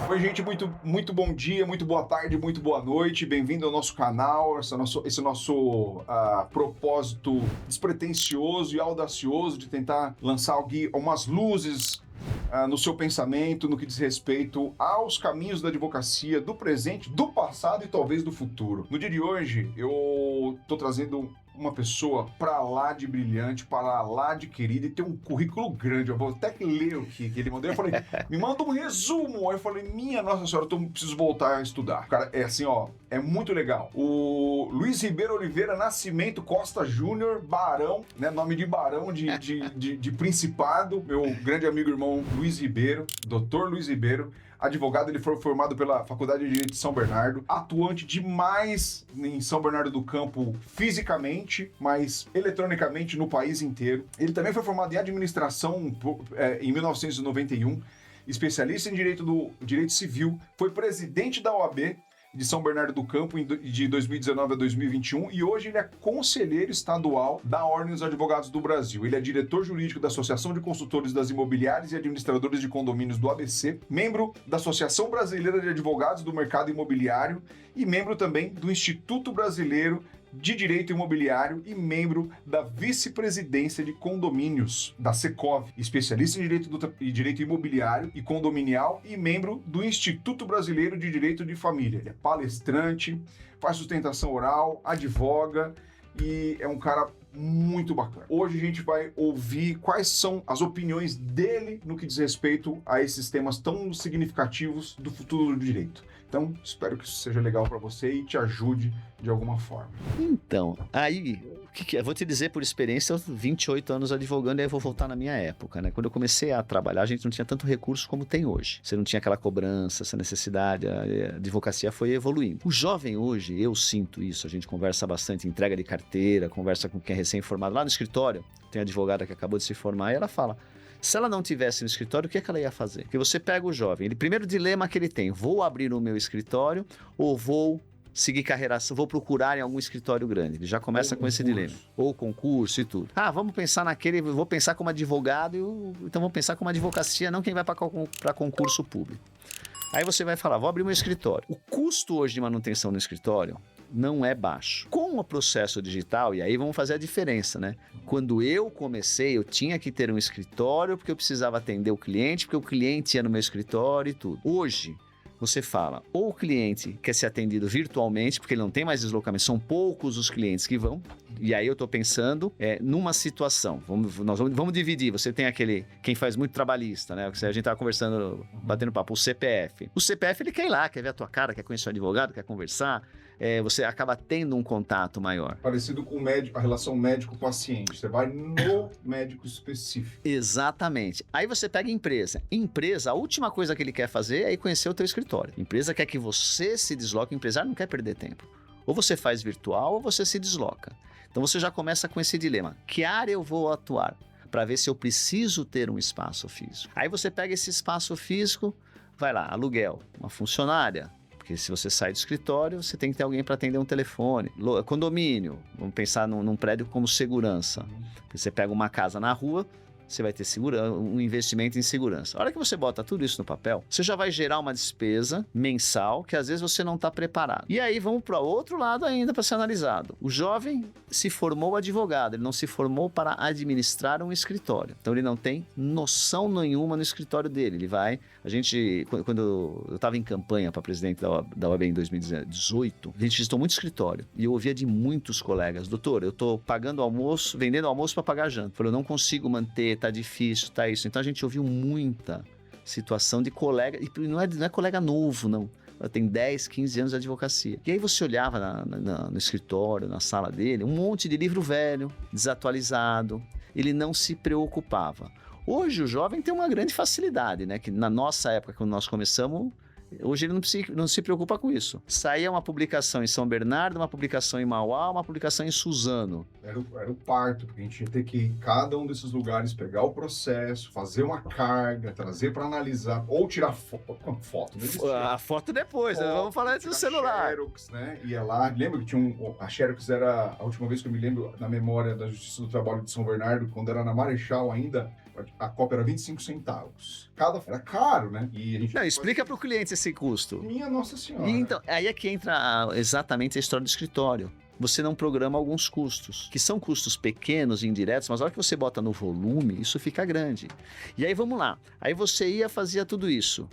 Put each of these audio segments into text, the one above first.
Oi, gente, muito bom dia, muito boa tarde, muito boa noite. Bem-vindo ao nosso canal, esse nosso propósito despretensioso e audacioso de tentar lançar umas luzes no seu pensamento, no que diz respeito aos caminhos da advocacia, do presente, do passado e talvez do futuro. No dia de hoje, eu estou trazendo uma pessoa pra lá de brilhante, pra lá de querida e tem um currículo grande. Eu vou até que ler o que ele mandou. Eu falei, me manda um resumo. Aí eu falei, minha Nossa Senhora, eu preciso voltar a estudar. Cara, é assim, ó, é muito legal. O Luiz Ribeiro Oliveira Nascimento Costa Júnior, barão, né, nome de barão de Principado, meu grande amigo irmão Luiz Ribeiro, doutor Luiz Ribeiro, advogado. Ele foi formado pela Faculdade de Direito de São Bernardo, atuante demais em São Bernardo do Campo fisicamente, mas eletronicamente no país inteiro. Ele também foi formado em administração em 1991, especialista em direito civil, foi presidente da OAB de São Bernardo do Campo de 2019 a 2021 e hoje ele é conselheiro estadual da Ordem dos Advogados do Brasil. Ele é diretor jurídico da Associação de Consultores das Imobiliárias e Administradores de Condomínios do ABC, membro da Associação Brasileira de Advogados do Mercado Imobiliário e membro também do Instituto Brasileiro de Direito Imobiliário e membro da Vice-Presidência de Condomínios, da Secov, especialista em Direito Imobiliário e Condominial e membro do Instituto Brasileiro de Direito de Família. Ele é palestrante, faz sustentação oral, advoga e é um cara muito bacana. Hoje a gente vai ouvir quais são as opiniões dele no que diz respeito a esses temas tão significativos do futuro do direito. Então, espero que isso seja legal para você e te ajude de alguma forma. Então, aí, eu vou te dizer por experiência, 28 anos advogando, e aí eu vou voltar na minha época, né? Quando eu comecei a trabalhar, a gente não tinha tanto recurso como tem hoje. Você não tinha aquela cobrança, essa necessidade, a advocacia foi evoluindo. O jovem hoje, eu sinto isso, a gente conversa bastante, entrega de carteira, conversa com quem é recém-formado. Lá no escritório, tem advogada que acabou de se formar e ela fala, se ela não tivesse no escritório, o que é que ela ia fazer? Porque você pega o jovem, primeiro dilema que ele tem, vou abrir o meu escritório ou vou seguir carreira, vou procurar em algum escritório grande. Ele já começa com esse dilema. Ou concurso e tudo. Vamos pensar vou pensar como advogado, então vamos pensar como advocacia, não quem vai para concurso público. Aí você vai falar, vou abrir meu escritório. O custo hoje de manutenção no escritório não é baixo. Com o processo digital, e aí vamos fazer a diferença, né? Quando eu comecei, eu tinha que ter um escritório porque eu precisava atender o cliente, porque o cliente ia no meu escritório e tudo. Hoje, você fala, ou o cliente quer ser atendido virtualmente, porque ele não tem mais deslocamento, são poucos os clientes que vão, e aí eu estou pensando numa situação, nós vamos dividir, você tem quem faz muito trabalhista, né? A gente estava conversando, batendo papo, o CPF. O CPF ele quer ir lá, quer ver a tua cara, quer conhecer o advogado, quer conversar, você acaba tendo um contato maior. Parecido com o médico, a relação médico-paciente, você vai no médico específico. Exatamente. Aí você pega empresa, a última coisa que ele quer fazer é ir conhecer o teu escritório. A empresa quer que você se desloque, o empresário não quer perder tempo. Ou você faz virtual ou você se desloca. Então você já começa com esse dilema. Que área eu vou atuar? Para ver se eu preciso ter um espaço físico. Aí você pega esse espaço físico, vai lá, aluguel, uma funcionária. Porque se você sai do escritório, você tem que ter alguém para atender um telefone. Condomínio, vamos pensar num prédio como segurança. Você pega uma casa na rua, você vai ter um investimento em segurança. A hora que você bota tudo isso no papel, você já vai gerar uma despesa mensal que às vezes você não está preparado. E aí vamos para outro lado ainda para ser analisado. O jovem se formou advogado, ele não se formou para administrar um escritório. Então ele não tem noção nenhuma no escritório dele. Quando eu estava em campanha para presidente da OAB em 2018, a gente visitou muito escritório. E eu ouvia de muitos colegas, doutor, eu estou pagando almoço, vendendo almoço para pagar janta. Eu falei, eu não consigo manter, tá difícil, tá isso. Então a gente ouviu muita situação de colega, e não é colega novo, não. Tem 10, 15 anos de advocacia. E aí você olhava no escritório, na sala dele, um monte de livro velho, desatualizado. Ele não se preocupava. Hoje o jovem tem uma grande facilidade, né? Que na nossa época, quando nós começamos, hoje ele não se preocupa com isso. Saía uma publicação em São Bernardo, uma publicação em Mauá, uma publicação em Suzano. Era o parto, porque a gente ia ter que ir em cada um desses lugares, pegar o processo, fazer uma carga, trazer para analisar, ou tirar foto. A foto depois, né? Vamos falar do celular. Xerox, né? Ia lá, lembra que tinha a Xerox era a última vez que eu me lembro na memória da Justiça do Trabalho de São Bernardo, quando era na Marechal ainda, a cópia era 25 centavos. Era caro, né? E a gente Não, explica para o cliente esse custo. Minha Nossa Senhora. E então, aí é que entra exatamente a história do escritório. Você não programa alguns custos, que são custos pequenos, indiretos, mas na hora que você bota no volume, isso fica grande. E aí vamos lá. Aí você fazia tudo isso.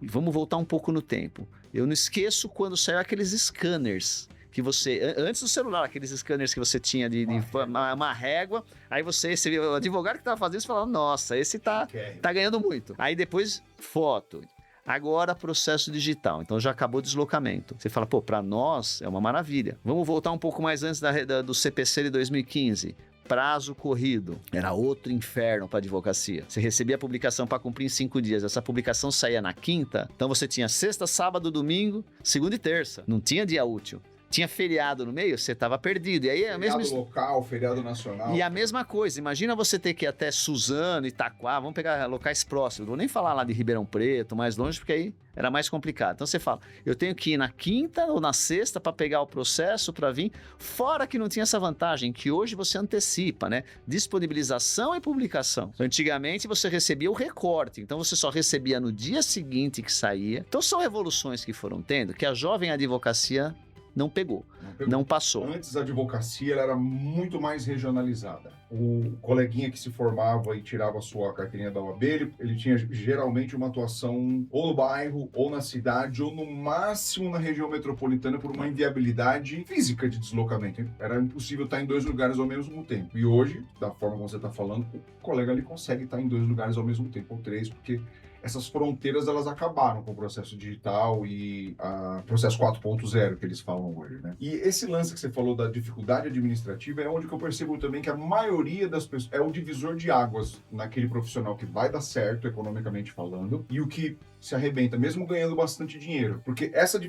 E vamos voltar um pouco no tempo. Eu não esqueço quando saiu aqueles scanners que você, antes do celular, aqueles scanners que você tinha de uma régua, aí o advogado que estava fazendo isso falava, nossa, esse tá ganhando muito. Aí depois, foto. Agora, processo digital. Então, já acabou o deslocamento. Você fala, pô, para nós é uma maravilha. Vamos voltar um pouco mais antes do CPC de 2015. Prazo corrido. Era outro inferno para advocacia. Você recebia a publicação para cumprir em 5 dias. Essa publicação saía na quinta. Então, você tinha sexta, sábado, domingo, segunda e terça. Não tinha dia útil. Tinha feriado no meio, você estava perdido. E aí feriado local, feriado nacional. E a mesma coisa, imagina você ter que ir até Suzano, Itaquá, vamos pegar locais próximos. Não vou nem falar lá de Ribeirão Preto, mais longe, porque aí era mais complicado. Então você fala, eu tenho que ir na quinta ou na sexta para pegar o processo, para vir. Fora que não tinha essa vantagem, que hoje você antecipa, né? Disponibilização e publicação. Antigamente você recebia o recorte, então você só recebia no dia seguinte que saía. Então são evoluções que foram tendo, que a jovem advocacia não pegou, não passou. Antes a advocacia ela era muito mais regionalizada. O coleguinha que se formava e tirava a sua carteirinha da OAB, ele tinha geralmente uma atuação ou no bairro, ou na cidade, ou no máximo na região metropolitana por uma inviabilidade física de deslocamento. Era impossível estar em 2 lugares ao mesmo tempo. E hoje, da forma como você está falando, o colega ali consegue estar em 2 lugares ao mesmo tempo, ou 3, porque essas fronteiras elas acabaram com o processo digital e o processo 4.0 que eles falam hoje, né? E esse lance que você falou da dificuldade administrativa é onde que eu percebo também que a maioria das pessoas é o divisor de águas naquele profissional que vai dar certo economicamente falando e o que se arrebenta, mesmo ganhando bastante dinheiro. Porque essa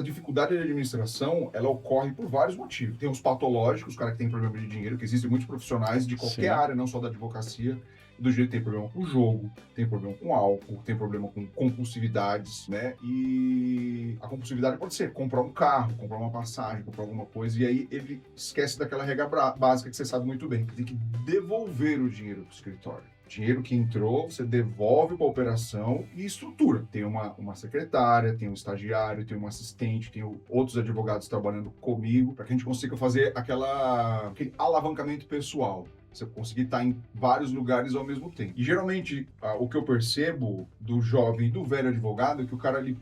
dificuldade de administração, ela ocorre por vários motivos. Tem os patológicos, os caras que têm problema de dinheiro, que existem muitos profissionais de qualquer área, não só da advocacia, do jeito que tem problema com jogo, tem problema com álcool, tem problema com compulsividades, né? E a compulsividade pode ser comprar um carro, comprar uma passagem, comprar alguma coisa, e aí ele esquece daquela regra básica que você sabe muito bem, que tem que devolver o dinheiro pro escritório. Dinheiro que entrou, você devolve para a operação e estrutura. Tem uma secretária, tem um estagiário, tem um assistente, tem outros advogados trabalhando comigo, para que a gente consiga fazer aquele alavancamento pessoal. Você conseguir estar em vários lugares ao mesmo tempo. E geralmente, o que eu percebo do jovem e do velho advogado é que o cara ele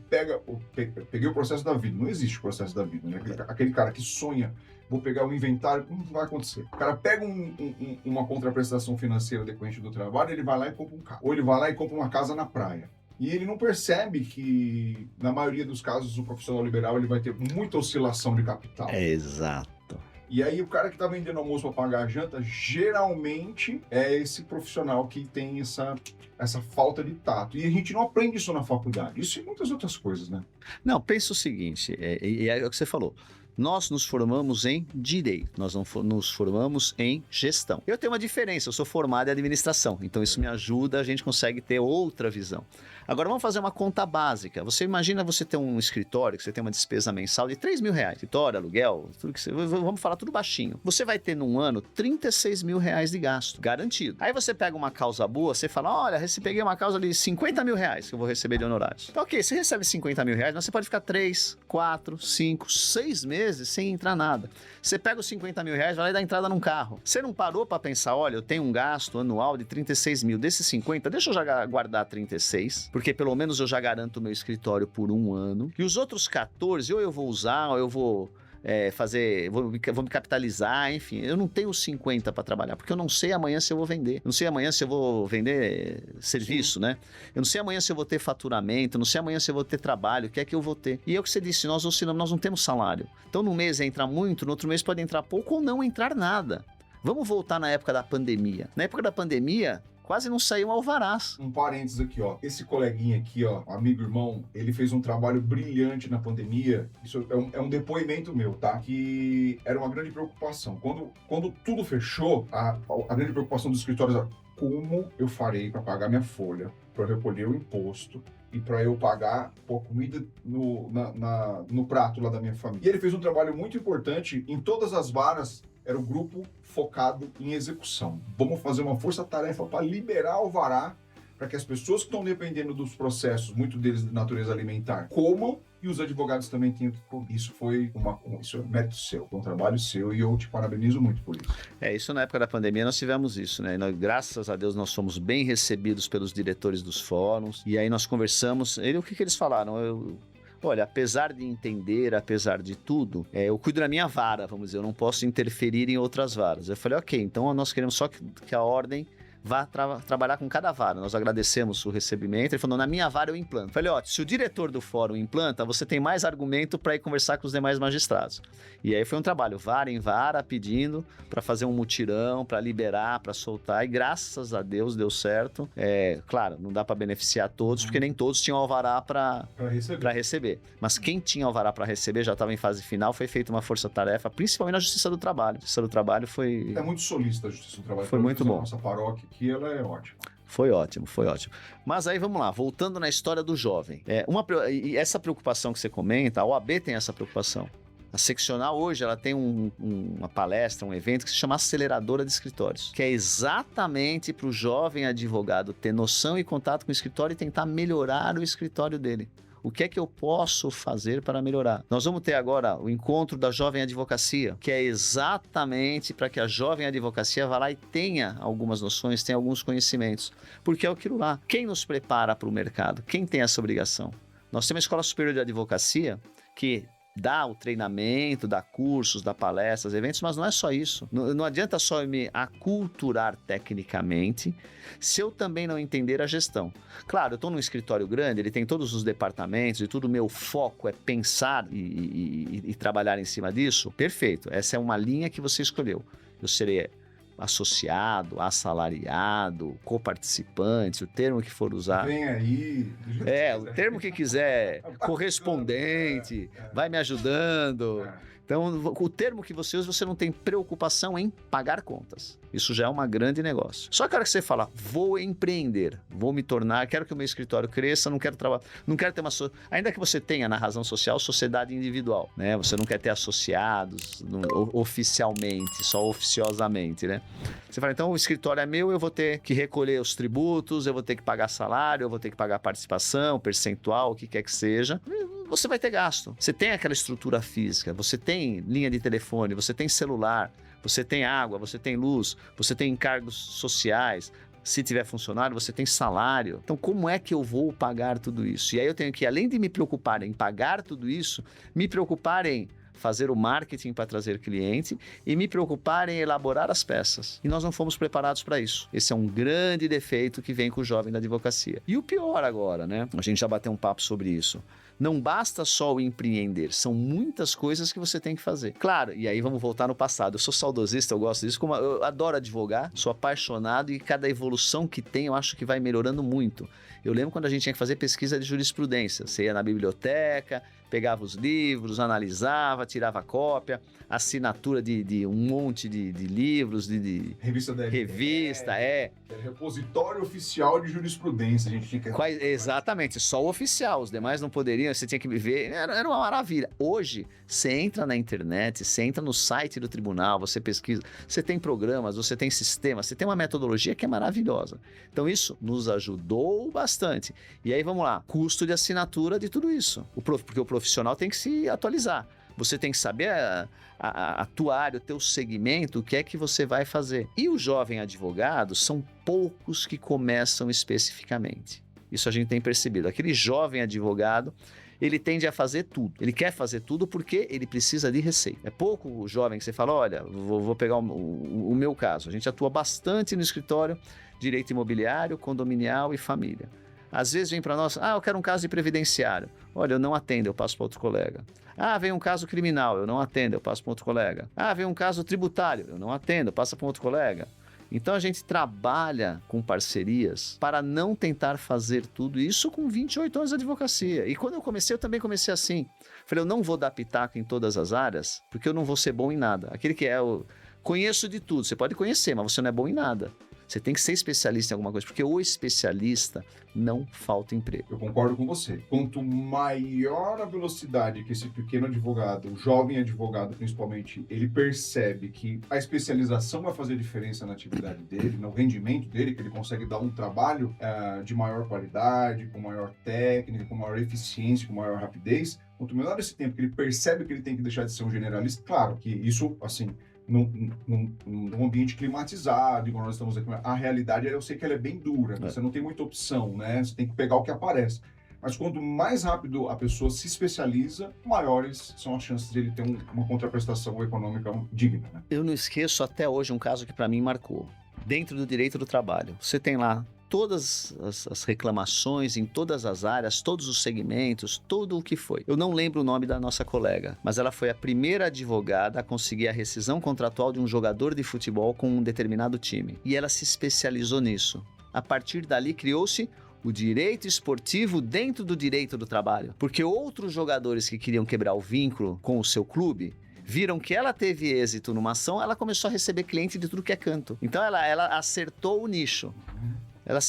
peguei o processo da vida. Não existe o processo da vida, né? Aquele cara que sonha, vou pegar o inventário, não vai acontecer. O cara pega uma contraprestação financeira decorrente do trabalho, ele vai lá e compra um carro. Ou ele vai lá e compra uma casa na praia. E ele não percebe que, na maioria dos casos, o profissional liberal ele vai ter muita oscilação de capital. Exato. E aí o cara que tá vendendo almoço para pagar a janta, geralmente é esse profissional que tem essa falta de tato. E a gente não aprende isso na faculdade. Isso e muitas outras coisas, né? Não, pensa o seguinte, é o que você falou. Nós nos formamos em direito, nós não nos formamos em gestão. Eu tenho uma diferença, eu sou formado em administração, então isso me ajuda, a gente consegue ter outra visão. Agora vamos fazer uma conta básica. Você imagina você ter um escritório, que você tem uma despesa mensal de R$3 mil. Escritório, aluguel, tudo que vamos falar tudo baixinho. Você vai ter num ano R$36 mil de gasto, garantido. Aí você pega uma causa boa, você fala, olha, peguei uma causa de R$50 mil que eu vou receber de honorários. Então, ok, você recebe R$50 mil, mas você pode ficar 3, 4, 5, 6 meses sem entrar nada. Você pega os R$50 mil, vai lá e dá entrada num carro. Você não parou para pensar, olha, eu tenho um gasto anual de 36 mil. Desses 50, deixa eu já guardar 36, porque pelo menos eu já garanto o meu escritório por um ano. E os outros 14, ou eu vou usar, ou eu vou vou me capitalizar, enfim. Eu não tenho 50 para trabalhar, porque eu não sei amanhã se eu vou vender. Eu não sei amanhã se eu vou vender serviço, né? Eu não sei amanhã se eu vou ter faturamento, eu não sei amanhã se eu vou ter trabalho, o que é que eu vou ter. E é o que você disse, nós oscilamos, nós não temos salário. Então, num mês entra muito, no outro mês pode entrar pouco ou não entrar nada. Vamos voltar na época da pandemia. Na época da pandemia, quase não saiu alvarás. Um parênteses aqui, ó. Esse coleguinha aqui, ó, amigo, irmão, ele fez um trabalho brilhante na pandemia. Isso é um depoimento meu, tá? Que era uma grande preocupação. Quando tudo fechou, a grande preocupação dos escritórios era como eu farei para pagar minha folha, para recolher o imposto e para eu pagar a comida no prato lá da minha família. E ele fez um trabalho muito importante em todas as varas era o grupo focado em execução. Vamos fazer uma força-tarefa para liberar o alvará, para que as pessoas que estão dependendo dos processos, muito deles de natureza alimentar, comam, e os advogados também tenham que comer. Isso isso é um mérito seu, um trabalho seu, e eu te parabenizo muito por isso. Isso na época da pandemia nós tivemos isso, né? Nós, graças a Deus, nós fomos bem recebidos pelos diretores dos fóruns, e aí nós conversamos, o que eles falaram? Olha, apesar de entender, apesar de tudo, eu cuido da minha vara, vamos dizer, eu não posso interferir em outras varas. Eu falei, ok, então nós queremos só que a ordem vá trabalhar com cada vara. Nós agradecemos o recebimento. Ele falou, na minha vara eu implanto. Falei, se o diretor do fórum implanta, você tem mais argumento para ir conversar com os demais magistrados. E aí foi um trabalho, vara em vara, pedindo para fazer um mutirão, para liberar, para soltar, e graças a Deus deu certo. Claro, não dá para beneficiar todos, porque nem todos tinham alvará para receber. Mas quem tinha alvará para receber, já estava em fase final, foi feita uma força-tarefa, principalmente na Justiça do Trabalho. A Justiça do Trabalho foi... É muito solícita a Justiça do Trabalho. Foi muito bom. Nossa paróquia aqui, ela é ótima. Foi ótimo. Mas aí vamos lá, voltando na história do jovem. E essa preocupação que você comenta, a OAB tem essa preocupação. A seccional hoje, ela tem uma palestra, um evento que se chama Aceleradora de Escritórios, que é exatamente para o jovem advogado ter noção e contato com o escritório e tentar melhorar o escritório dele. O que é que eu posso fazer para melhorar? Nós vamos ter agora o encontro da Jovem Advocacia, que é exatamente para que a Jovem Advocacia vá lá e tenha algumas noções, tenha alguns conhecimentos. Porque é aquilo lá. Quem nos prepara para o mercado? Quem tem essa obrigação? Nós temos a Escola Superior de Advocacia, que dá o treinamento, dá cursos, dá palestras, eventos, mas não é só isso. Não adianta só me aculturar tecnicamente se eu também não entender a gestão. Claro, eu estou num escritório grande, ele tem todos os departamentos e tudo, meu foco é pensar e trabalhar em cima disso. Perfeito, essa é uma linha que você escolheu. Eu serei associado, assalariado, coparticipante, o termo que for usar. Vem aí. O termo que quiser, correspondente, vai me ajudando. Então, o termo que você usa, você não tem preocupação em pagar contas. Isso já é um grande negócio. Só que a hora que você fala, vou empreender, vou me tornar, quero que o meu escritório cresça, não quero trabalhar, não quero ter ainda que você tenha na razão social sociedade individual, né? Você não quer ter associados oficialmente, só oficiosamente, né? Você fala, então o escritório é meu, eu vou ter que recolher os tributos, eu vou ter que pagar salário, eu vou ter que pagar participação, percentual, o que quer que seja. Você vai ter gasto. Você tem aquela estrutura física, você tem linha de telefone, você tem celular, você tem água, você tem luz, você tem encargos sociais. Se tiver funcionário, você tem salário. Então, como é que eu vou pagar tudo isso? E aí eu tenho que, além de me preocupar em pagar tudo isso, me preocupar em fazer o marketing para trazer cliente e me preocupar em elaborar as peças. E nós não fomos preparados para isso. Esse é um grande defeito que vem com o jovem da advocacia. E o pior agora, né? A gente já bateu um papo sobre isso. Não basta só o empreender, são muitas coisas que você tem que fazer. Claro, e aí vamos voltar no passado. Eu sou saudosista, eu gosto disso, eu adoro advogar, sou apaixonado e cada evolução que tem eu acho que vai melhorando muito. Eu lembro quando a gente tinha que fazer pesquisa de jurisprudência. Você ia na biblioteca, pegava os livros, analisava, tirava cópia, assinatura de um monte de livros, Revista da Revista, repositório oficial de jurisprudência, a gente tinha que... Exatamente, só o oficial, os demais não poderiam, você tinha que ver, era uma maravilha. Hoje, você entra na internet, você entra no site do tribunal, você pesquisa, você tem programas, você tem sistemas, você tem uma metodologia que é maravilhosa. Então isso nos ajudou bastante. E aí vamos lá, custo de assinatura de tudo isso, porque o profissional tem que se atualizar. Você tem que saber atuar, o teu segmento, o que é que você vai fazer. E o jovem advogado, são poucos que começam especificamente. Isso a gente tem percebido. Aquele jovem advogado, ele tende a fazer tudo. Ele quer fazer tudo porque ele precisa de receita. É pouco o jovem que você fala, olha, vou pegar o meu caso. A gente atua bastante no escritório, direito imobiliário, condominial e família. Às vezes vem para nós, eu quero um caso de previdenciário. Olha, eu não atendo, eu passo para outro colega. Vem um caso criminal, eu não atendo, eu passo para outro colega. Vem um caso tributário, eu não atendo, passa para outro colega. Então a gente trabalha com parcerias para não tentar fazer tudo isso com 28 anos de advocacia. E quando eu comecei, eu também comecei assim. Falei, eu não vou dar pitaco em todas as áreas, porque eu não vou ser bom em nada. Aquele que conheço de tudo, você pode conhecer, mas você não é bom em nada. Você tem que ser especialista em alguma coisa, porque o especialista não falta emprego. Eu concordo com você. Quanto maior a velocidade que esse pequeno advogado, o jovem advogado principalmente, ele percebe que a especialização vai fazer diferença na atividade dele, no rendimento dele, que ele consegue dar um trabalho de maior qualidade, com maior técnica, com maior eficiência, com maior rapidez, quanto menor esse tempo que ele percebe que ele tem que deixar de ser um generalista, claro que isso, assim, num ambiente climatizado, igual nós estamos aqui, a realidade, eu sei que ela é bem dura, né? Você não tem muita opção, né? Você tem que pegar o que aparece. Mas quanto mais rápido a pessoa se especializa, maiores são as chances de ele ter uma contraprestação econômica digna, né? Eu não esqueço até hoje um caso que para mim marcou. Dentro do direito do trabalho, você tem lá todas as reclamações em todas as áreas, todos os segmentos, tudo o que foi. Eu não lembro o nome da nossa colega, mas ela foi a primeira advogada a conseguir a rescisão contratual de um jogador de futebol com um determinado time. E ela se especializou nisso. A partir dali criou-se o direito esportivo dentro do direito do trabalho. Porque outros jogadores que queriam quebrar o vínculo com o seu clube viram que ela teve êxito numa ação, ela começou a receber cliente de tudo que é canto. Então ela acertou o nicho.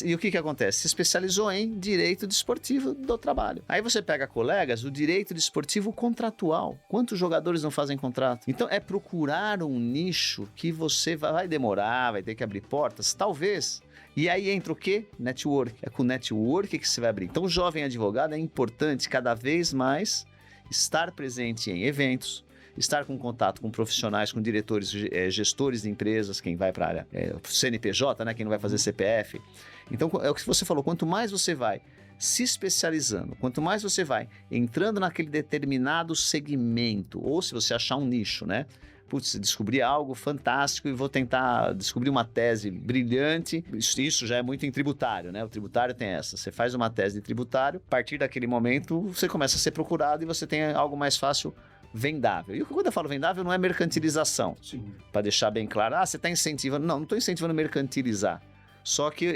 E o que acontece? Se especializou em direito desportivo do trabalho. Aí você pega, colegas, o direito desportivo contratual. Quantos jogadores não fazem contrato? Então é procurar um nicho que você vai demorar, vai ter que abrir portas, talvez. E aí entra o quê? Network. É com network que você vai abrir. Então o jovem advogado é importante cada vez mais estar presente em eventos, estar com contato com profissionais, com diretores, gestores de empresas, quem vai para a área CNPJ, né, quem não vai fazer CPF. Então, é o que você falou, quanto mais você vai se especializando, quanto mais você vai entrando naquele determinado segmento, ou se você achar um nicho, né? Putz, descobri algo fantástico e vou tentar descobrir uma tese brilhante. Isso já é muito em tributário, né? O tributário tem essa. Você faz uma tese de tributário, a partir daquele momento você começa a ser procurado e você tem algo mais fácil vendável. E quando eu falo vendável, não é mercantilização. Sim. Para deixar bem claro, você está incentivando. Não estou incentivando mercantilizar. Só que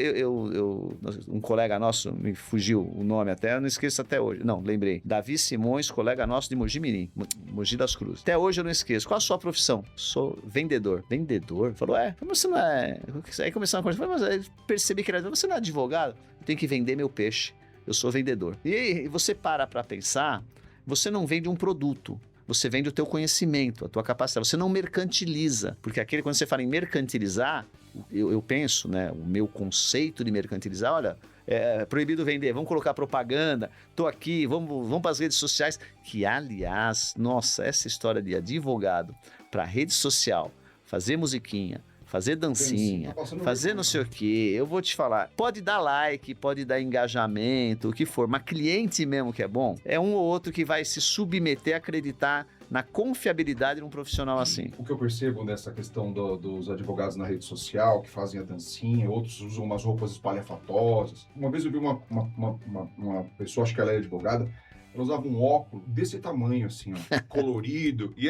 um colega nosso, me fugiu o nome até, eu não esqueço até hoje. Não, lembrei. Davi Simões, colega nosso de Mogi Mirim, Mogi das Cruzes. Até hoje eu não esqueço. Qual a sua profissão? Sou vendedor. Vendedor? Falou, mas você não é... Aí começou uma coisa, mas aí percebi que era... Você não é advogado? Eu tenho que vender meu peixe. Eu sou vendedor. E você para pensar, você não vende um produto. Você vende o teu conhecimento, a tua capacidade. Você não mercantiliza. Porque quando você fala em mercantilizar, eu penso, né, o meu conceito de mercantilizar, olha, é proibido vender, vamos colocar propaganda, tô aqui, vamos para as redes sociais, que aliás, nossa, essa história de advogado para rede social, fazer musiquinha, fazer dancinha, fazer não sei o quê, eu vou te falar, pode dar like, pode dar engajamento, o que for, mas cliente mesmo que é bom, é um ou outro que vai se submeter a acreditar na confiabilidade de um profissional assim. O que eu percebo nessa questão dos advogados na rede social, que fazem a dancinha, outros usam umas roupas espalhafatosas. Uma vez eu vi uma pessoa, acho que ela é advogada, ela usava um óculos desse tamanho, assim, ó, colorido, e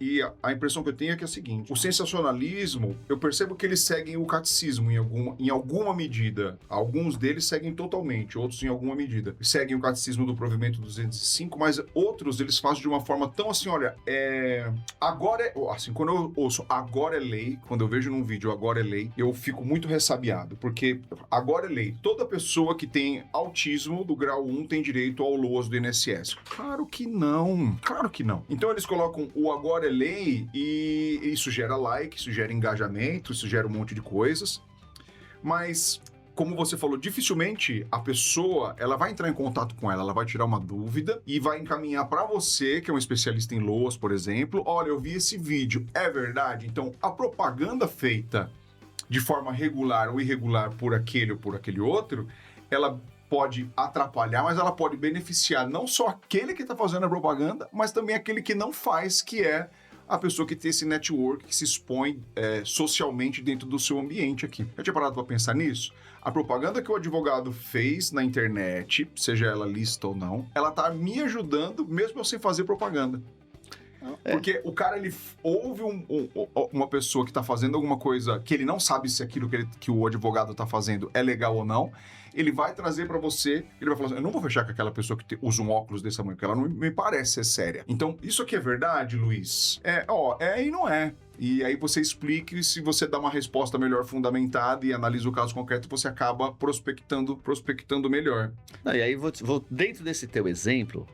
e a impressão que eu tenho é que é a seguinte: o sensacionalismo, eu percebo que eles seguem o catecismo em alguma medida. Alguns deles seguem totalmente, outros em alguma medida. Seguem o catecismo do Provimento 205, mas outros eles fazem de uma forma tão assim, olha, assim, quando eu ouço agora é lei, quando eu vejo num vídeo agora é lei, eu fico muito ressabiado, porque agora é lei. Toda pessoa que tem autismo do grau 1 tem direito ao LOAS do INSS. Claro que não. Claro que não. Então eles colocam o agora é lei e isso gera like, isso gera engajamento, isso gera um monte de coisas. Mas, como você falou, dificilmente a pessoa, ela vai entrar em contato com ela vai tirar uma dúvida e vai encaminhar para você, que é um especialista em LOAS, por exemplo. Olha, eu vi esse vídeo, é verdade? Então, a propaganda feita de forma regular ou irregular por aquele ou por aquele outro, ela pode atrapalhar, mas ela pode beneficiar não só aquele que está fazendo a propaganda, mas também aquele que não faz, que é a pessoa que tem esse network, que se expõe socialmente dentro do seu ambiente aqui. Já tinha parado para pensar nisso? A propaganda que o advogado fez na internet, seja ela lícita ou não, ela tá me ajudando, mesmo eu sem fazer propaganda. Porque o cara, ele ouve uma pessoa que tá fazendo alguma coisa que ele não sabe se aquilo que o advogado tá fazendo é legal ou não, ele vai trazer pra você, ele vai falar assim, eu não vou fechar com aquela pessoa que usa um óculos desse tamanho, porque ela não me parece ser séria. Então, isso aqui é verdade, Luiz? É e não é. E aí você explica, e se você dá uma resposta melhor fundamentada e analisa o caso concreto, você acaba prospectando melhor. Não, e aí vou dentro desse teu exemplo,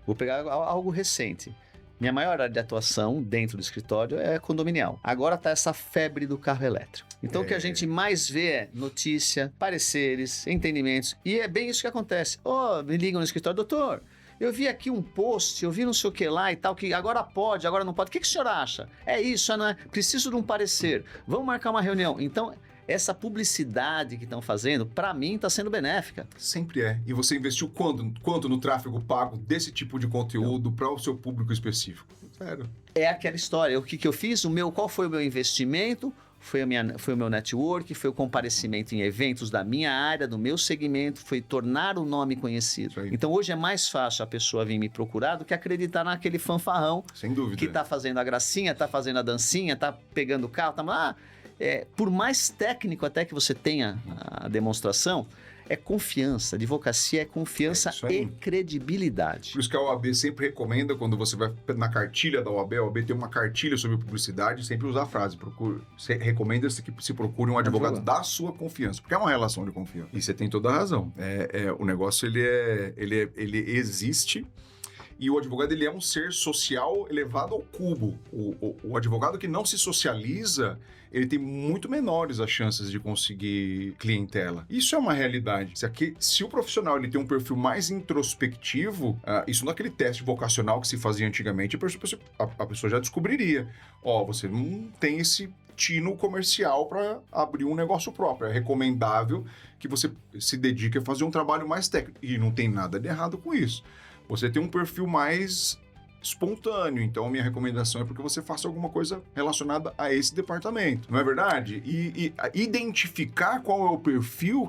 vou pegar algo recente. Minha maior área de atuação dentro do escritório é condominial. Agora tá essa febre do carro elétrico. Então o que a gente mais vê é notícia, pareceres, entendimentos. E é bem isso que acontece. Me ligam no escritório, doutor, eu vi aqui um post, eu vi não sei o que lá e tal, que agora pode, agora não pode. O que o senhor acha? É isso, não é? Preciso de um parecer. Vamos marcar uma reunião. Então, essa publicidade que estão fazendo, para mim, está sendo benéfica. Sempre é. E você investiu quanto no tráfego pago desse tipo de conteúdo para o seu público específico? Sério. É aquela história. O que eu fiz? Qual foi o meu investimento? Foi o meu network, foi o comparecimento em eventos da minha área, do meu segmento, foi tornar o nome conhecido. Então hoje é mais fácil a pessoa vir me procurar do que acreditar naquele fanfarrão. Sem dúvida. Que está fazendo a gracinha, está fazendo a dancinha, está pegando o carro, por mais técnico até que você tenha a demonstração, é confiança. Advocacia é confiança e credibilidade. Por isso que a OAB sempre recomenda, quando você vai na cartilha da OAB, a OAB tem uma cartilha sobre publicidade, sempre usa a frase, recomenda-se que se procure um advogado da sua confiança, porque é uma relação de confiança. E você tem toda a razão. O negócio, ele existe. E o advogado, ele é um ser social elevado ao cubo. O advogado que não se socializa, ele tem muito menores as chances de conseguir clientela. Isso é uma realidade. Se o profissional ele tem um perfil mais introspectivo, isso não é aquele teste vocacional que se fazia antigamente, a pessoa já descobriria. Você não tem esse tino comercial para abrir um negócio próprio. É recomendável que você se dedique a fazer um trabalho mais técnico. E não tem nada de errado com isso. Você tem um perfil mais espontâneo, então a minha recomendação é porque você faça alguma coisa relacionada a esse departamento, não é verdade? E identificar qual é o perfil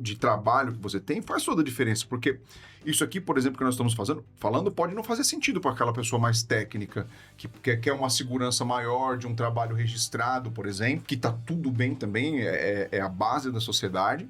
de trabalho que você tem faz toda a diferença, porque isso aqui, por exemplo, que nós estamos falando pode não fazer sentido para aquela pessoa mais técnica, que quer uma segurança maior de um trabalho registrado, por exemplo, que está tudo bem também, é a base da sociedade.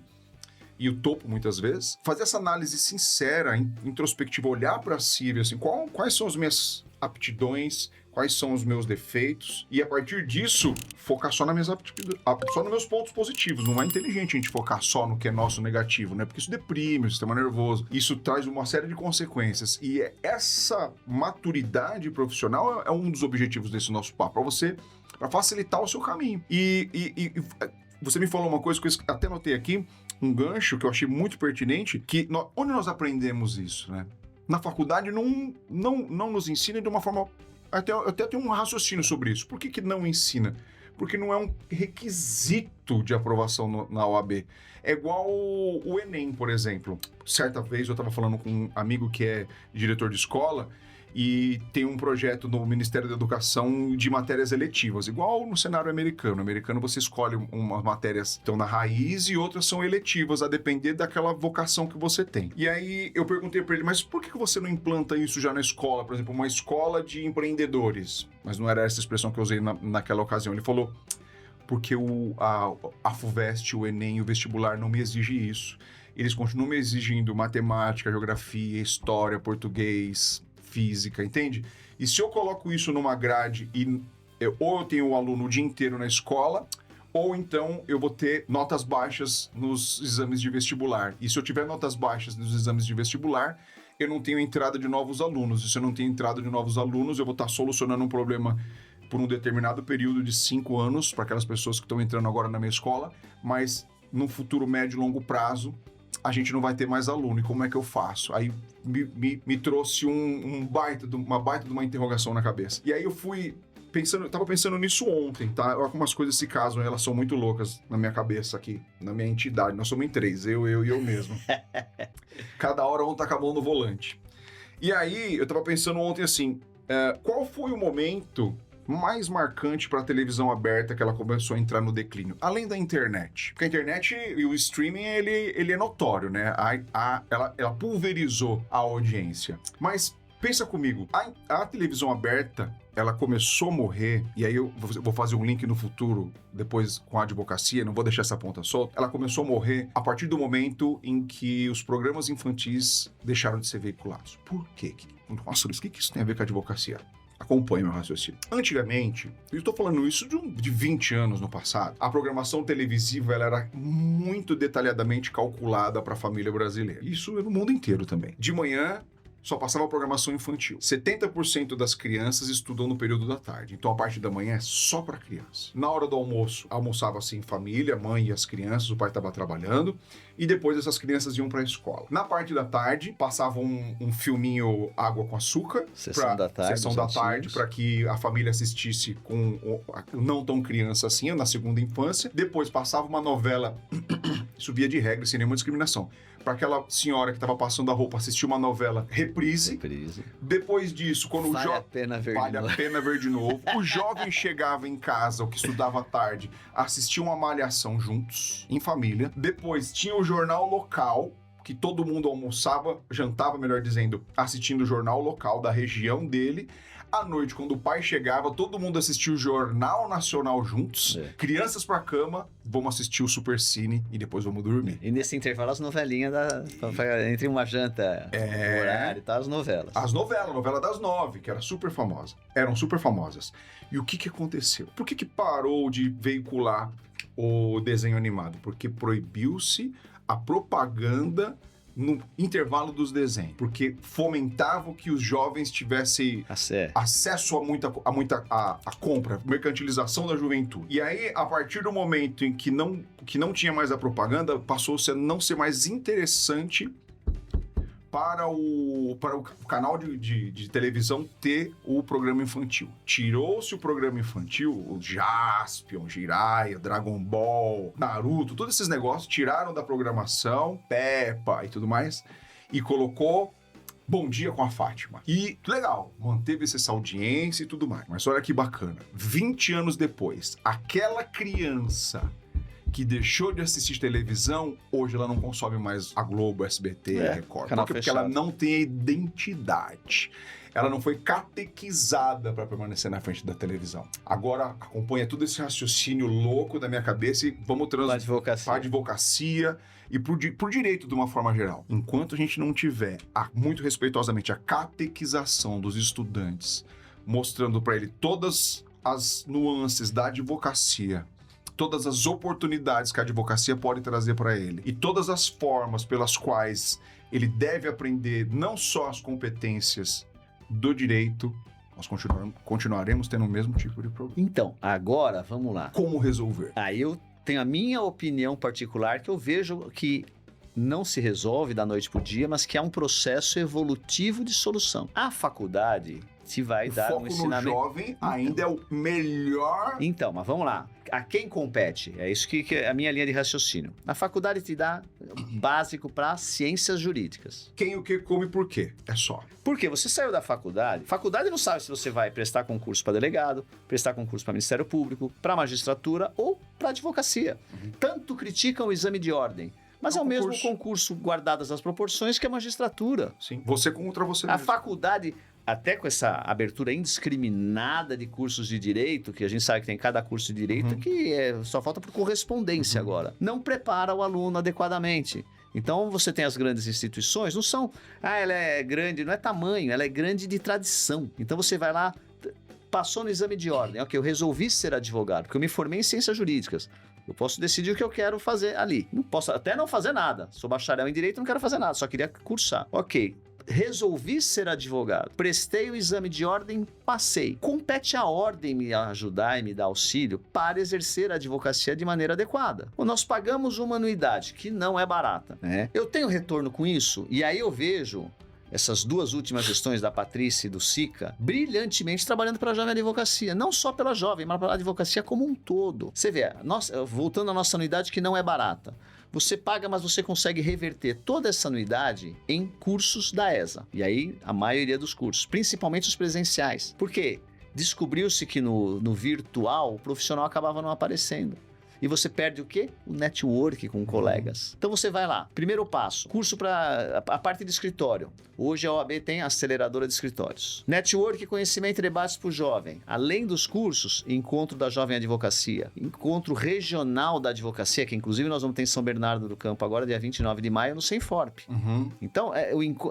E o topo, muitas vezes, fazer essa análise sincera, introspectiva, olhar para si e ver assim, quais são as minhas aptidões, quais são os meus defeitos, e a partir disso, focar só nas minhas aptidões, só nos meus pontos positivos. Não é inteligente a gente focar só no que é nosso negativo, né? Porque isso deprime o sistema nervoso, isso traz uma série de consequências. E essa maturidade profissional é um dos objetivos desse nosso papo, para facilitar o seu caminho. E você me falou uma coisa que eu até notei aqui, um gancho que eu achei muito pertinente, onde nós aprendemos isso, né? Na faculdade não nos ensina de uma forma... Eu até tenho um raciocínio sobre isso. Por que não ensina? Porque não é um requisito de aprovação na OAB. É igual o Enem, por exemplo. Certa vez eu estava falando com um amigo que é diretor de escola, e tem um projeto no Ministério da Educação de matérias eletivas, igual no cenário americano. No americano você escolhe umas matérias que estão na raiz e outras são eletivas, a depender daquela vocação que você tem. E aí eu perguntei para ele, mas por que você não implanta isso já na escola? Por exemplo, uma escola de empreendedores. Mas não era essa expressão que eu usei naquela ocasião. Ele falou, porque a FUVEST, o Enem, o vestibular não me exige isso. Eles continuam me exigindo matemática, geografia, história, português, física, entende? E se eu coloco isso numa grade ou eu tenho o aluno o dia inteiro na escola, ou então eu vou ter notas baixas nos exames de vestibular. E se eu tiver notas baixas nos exames de vestibular, eu não tenho entrada de novos alunos. E se eu não tenho entrada de novos alunos, eu vou estar solucionando um problema por um determinado período de 5 anos, para aquelas pessoas que estão entrando agora na minha escola, mas no futuro médio e longo prazo, a gente não vai ter mais aluno. E como é que eu faço? Aí me trouxe uma baita de uma interrogação na cabeça. E aí eu tava pensando nisso ontem, tá? Algumas coisas se casam, elas são muito loucas na minha cabeça aqui, na minha entidade. Nós somos em 3, eu e eu mesmo. Cada hora um tá com a mão no volante. E aí eu tava pensando ontem assim, qual foi o momento mais marcante para a televisão aberta que ela começou a entrar no declínio, além da internet? Porque a internet e o streaming, ele é notório, né? Ela pulverizou a audiência. Mas Pensa comigo, a televisão aberta, ela começou a morrer, e aí eu vou fazer um link no futuro, depois com a advocacia, não vou deixar essa ponta solta. Ela começou a morrer a partir do momento em que os programas infantis deixaram de ser veiculados. Por quê? Nossa, Luiz, o que isso tem a ver com a advocacia? Acompanhe meu raciocínio. Antigamente, eu estou falando isso de 20 anos no passado, a programação televisiva ela era muito detalhadamente calculada para a família brasileira. Isso no mundo inteiro também. De manhã, só passava a programação infantil. 70% das crianças estudam no período da tarde. Então, a parte da manhã é só para criança. Na hora do almoço, almoçava-se em família, a mãe e as crianças, o pai estava trabalhando. E depois essas crianças iam para a escola. Na parte da tarde, passava um filminho Água com Açúcar. Sessão da tarde, para que a família assistisse com não tão criança assim, na segunda infância. Depois passava uma novela, subia de regra, sem nenhuma discriminação. Para aquela senhora que estava passando a roupa assistir uma novela, reprise. Depois disso, quando vale a pena ver de novo. O jovem chegava em casa, o que estudava à tarde, assistia uma malhação juntos, em família. Depois tinha o jornal local, que todo mundo almoçava, jantava, melhor dizendo, assistindo o jornal local da região dele. À noite, quando o pai chegava, todo mundo assistia o Jornal Nacional juntos. Crianças pra cama, vamos assistir o Supercine e depois vamos dormir. E nesse intervalo, as novelinhas entre uma janta, um horário e tal, as novelas. As novelas, a novela das 9, que era super famosa. Eram super famosas. E o que aconteceu? Por que parou de veicular o desenho animado? Porque proibiu-se a propaganda no intervalo dos desenhos, porque fomentava que os jovens tivessem acesso a muita compra, mercantilização da juventude. E aí, a partir do momento em que não tinha mais a propaganda, passou-se a não ser mais interessante para o canal de televisão ter o programa infantil. Tirou-se o programa infantil, o Jaspion, Jiraiya, Dragon Ball, Naruto, todos esses negócios tiraram da programação, Peppa e tudo mais, e colocou Bom Dia com a Fátima. E legal, manteve-se essa audiência e tudo mais. Mas olha que bacana, 20 anos depois, aquela criança que deixou de assistir televisão, hoje ela não consome mais a Globo, SBT, Record. Porque ela não tem a identidade. Ela não foi catequizada para permanecer na frente da televisão. Agora, acompanha todo esse raciocínio louco da minha cabeça e vamos para a advocacia e por direito de uma forma geral. Enquanto a gente não tiver, muito respeitosamente, a catequização dos estudantes, mostrando para ele todas as nuances da advocacia, todas as oportunidades que a advocacia pode trazer para ele e todas as formas pelas quais ele deve aprender não só as competências do direito, nós continuaremos tendo o mesmo tipo de problema. Então, agora, vamos lá. Como resolver? Aí eu tenho a minha opinião particular que eu vejo que não se resolve da noite pro dia, mas que é um processo evolutivo de solução. A faculdade te vai dar um ensinamento. O foco no jovem ainda é o melhor. Então, mas vamos lá. A quem compete? É isso que é a minha linha de raciocínio. A faculdade te dá básico para ciências jurídicas. Quem, o que, como e por quê? É só. Porque você saiu da faculdade, faculdade não sabe se você vai prestar concurso para delegado, prestar concurso para Ministério Público, para magistratura ou para advocacia. Tanto criticam o exame de ordem. Mas é o mesmo concurso, guardadas as proporções, que a magistratura. Sim, você contra você mesmo. A faculdade, até com essa abertura indiscriminada de cursos de direito, que a gente sabe que tem cada curso de direito, que só falta por correspondência agora, não prepara o aluno adequadamente. Então, você tem as grandes instituições, não são... ela é grande, não é tamanho, ela é grande de tradição. Então, você vai lá, passou no exame de ordem, ok, eu resolvi ser advogado, porque eu me formei em ciências jurídicas. Eu posso decidir o que eu quero fazer ali. Não posso até não fazer nada. Sou bacharel em direito, não quero fazer nada, só queria cursar. Ok, resolvi ser advogado. Prestei o exame de ordem, passei. Compete à ordem me ajudar e me dar auxílio para exercer a advocacia de maneira adequada. Nós pagamos uma anuidade, que não é barata, né? Eu tenho retorno com isso? E aí eu vejo essas duas últimas gestões da Patrícia e do Sica, brilhantemente trabalhando para a jovem advocacia. Não só pela jovem, mas pela advocacia como um todo. Você vê, voltando à nossa anuidade que não é barata. Você paga, mas você consegue reverter toda essa anuidade em cursos da ESA. E aí, a maioria dos cursos, principalmente os presenciais. Por quê? Descobriu-se que no virtual, o profissional acabava não aparecendo. E você perde o quê? O network com colegas. Então você vai lá. Primeiro passo, curso para a parte de escritório. Hoje a OAB tem a aceleradora de escritórios. Network, conhecimento e debates para o jovem. Além dos cursos, encontro da jovem advocacia. Encontro regional da advocacia, que inclusive nós vamos ter em São Bernardo do Campo agora, dia 29 de maio, no Senforp. Então,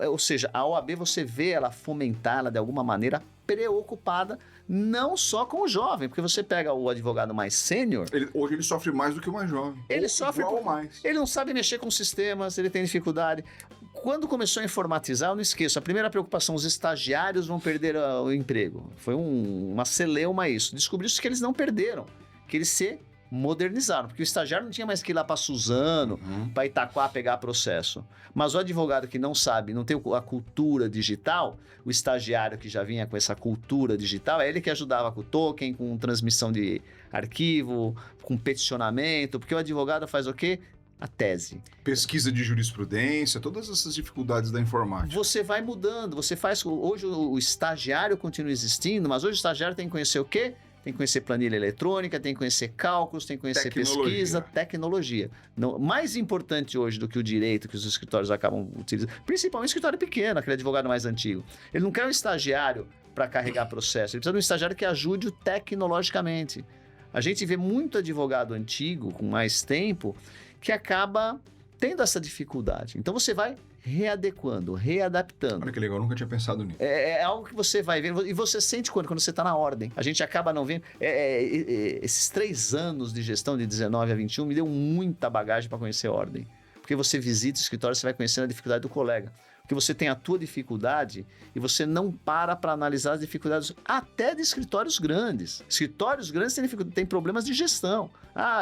ou seja, a OAB você vê ela fomentar, ela de alguma maneira preocupada não só com o jovem, porque você pega o advogado mais sênior... Hoje ele sofre mais do que o mais jovem. Ele sofre igual ou mais. Ele não sabe mexer com sistemas, ele tem dificuldade. Quando começou a informatizar, eu não esqueço, a primeira preocupação, os estagiários vão perder o emprego. Foi uma celeuma isso. Descobriu-se que eles não perderam, que eles se modernizaram, porque o estagiário não tinha mais que ir lá para Suzano, para Itaquá pegar processo. Mas o advogado que não sabe, não tem a cultura digital, o estagiário que já vinha com essa cultura digital, é ele que ajudava com o token, com transmissão de arquivo, com peticionamento, porque o advogado faz o quê? A tese. Pesquisa de jurisprudência, todas essas dificuldades da informática. Você vai mudando, você faz... Hoje o estagiário continua existindo, mas hoje o estagiário tem que conhecer o quê? Tem que conhecer planilha eletrônica, tem que conhecer cálculos, tem que conhecer pesquisa, tecnologia. Não, mais importante hoje do que o direito que os escritórios acabam utilizando, principalmente o escritório pequeno, aquele advogado mais antigo. Ele não quer um estagiário para carregar processo, ele precisa de um estagiário que ajude-o tecnologicamente. A gente vê muito advogado antigo, com mais tempo, que acaba tendo essa dificuldade. Então você vai readequando, readaptando. Olha que legal, eu nunca tinha pensado nisso. É algo que você vai vendo, e você sente quando você está na ordem. A gente acaba não vendo. Esses 3 anos de gestão, de 19 a 21, me deu muita bagagem para conhecer a ordem. Porque você visita o escritório, você vai conhecendo a dificuldade do colega. Porque você tem a tua dificuldade e você não para analisar as dificuldades até de escritórios grandes. Escritórios grandes têm problemas de gestão.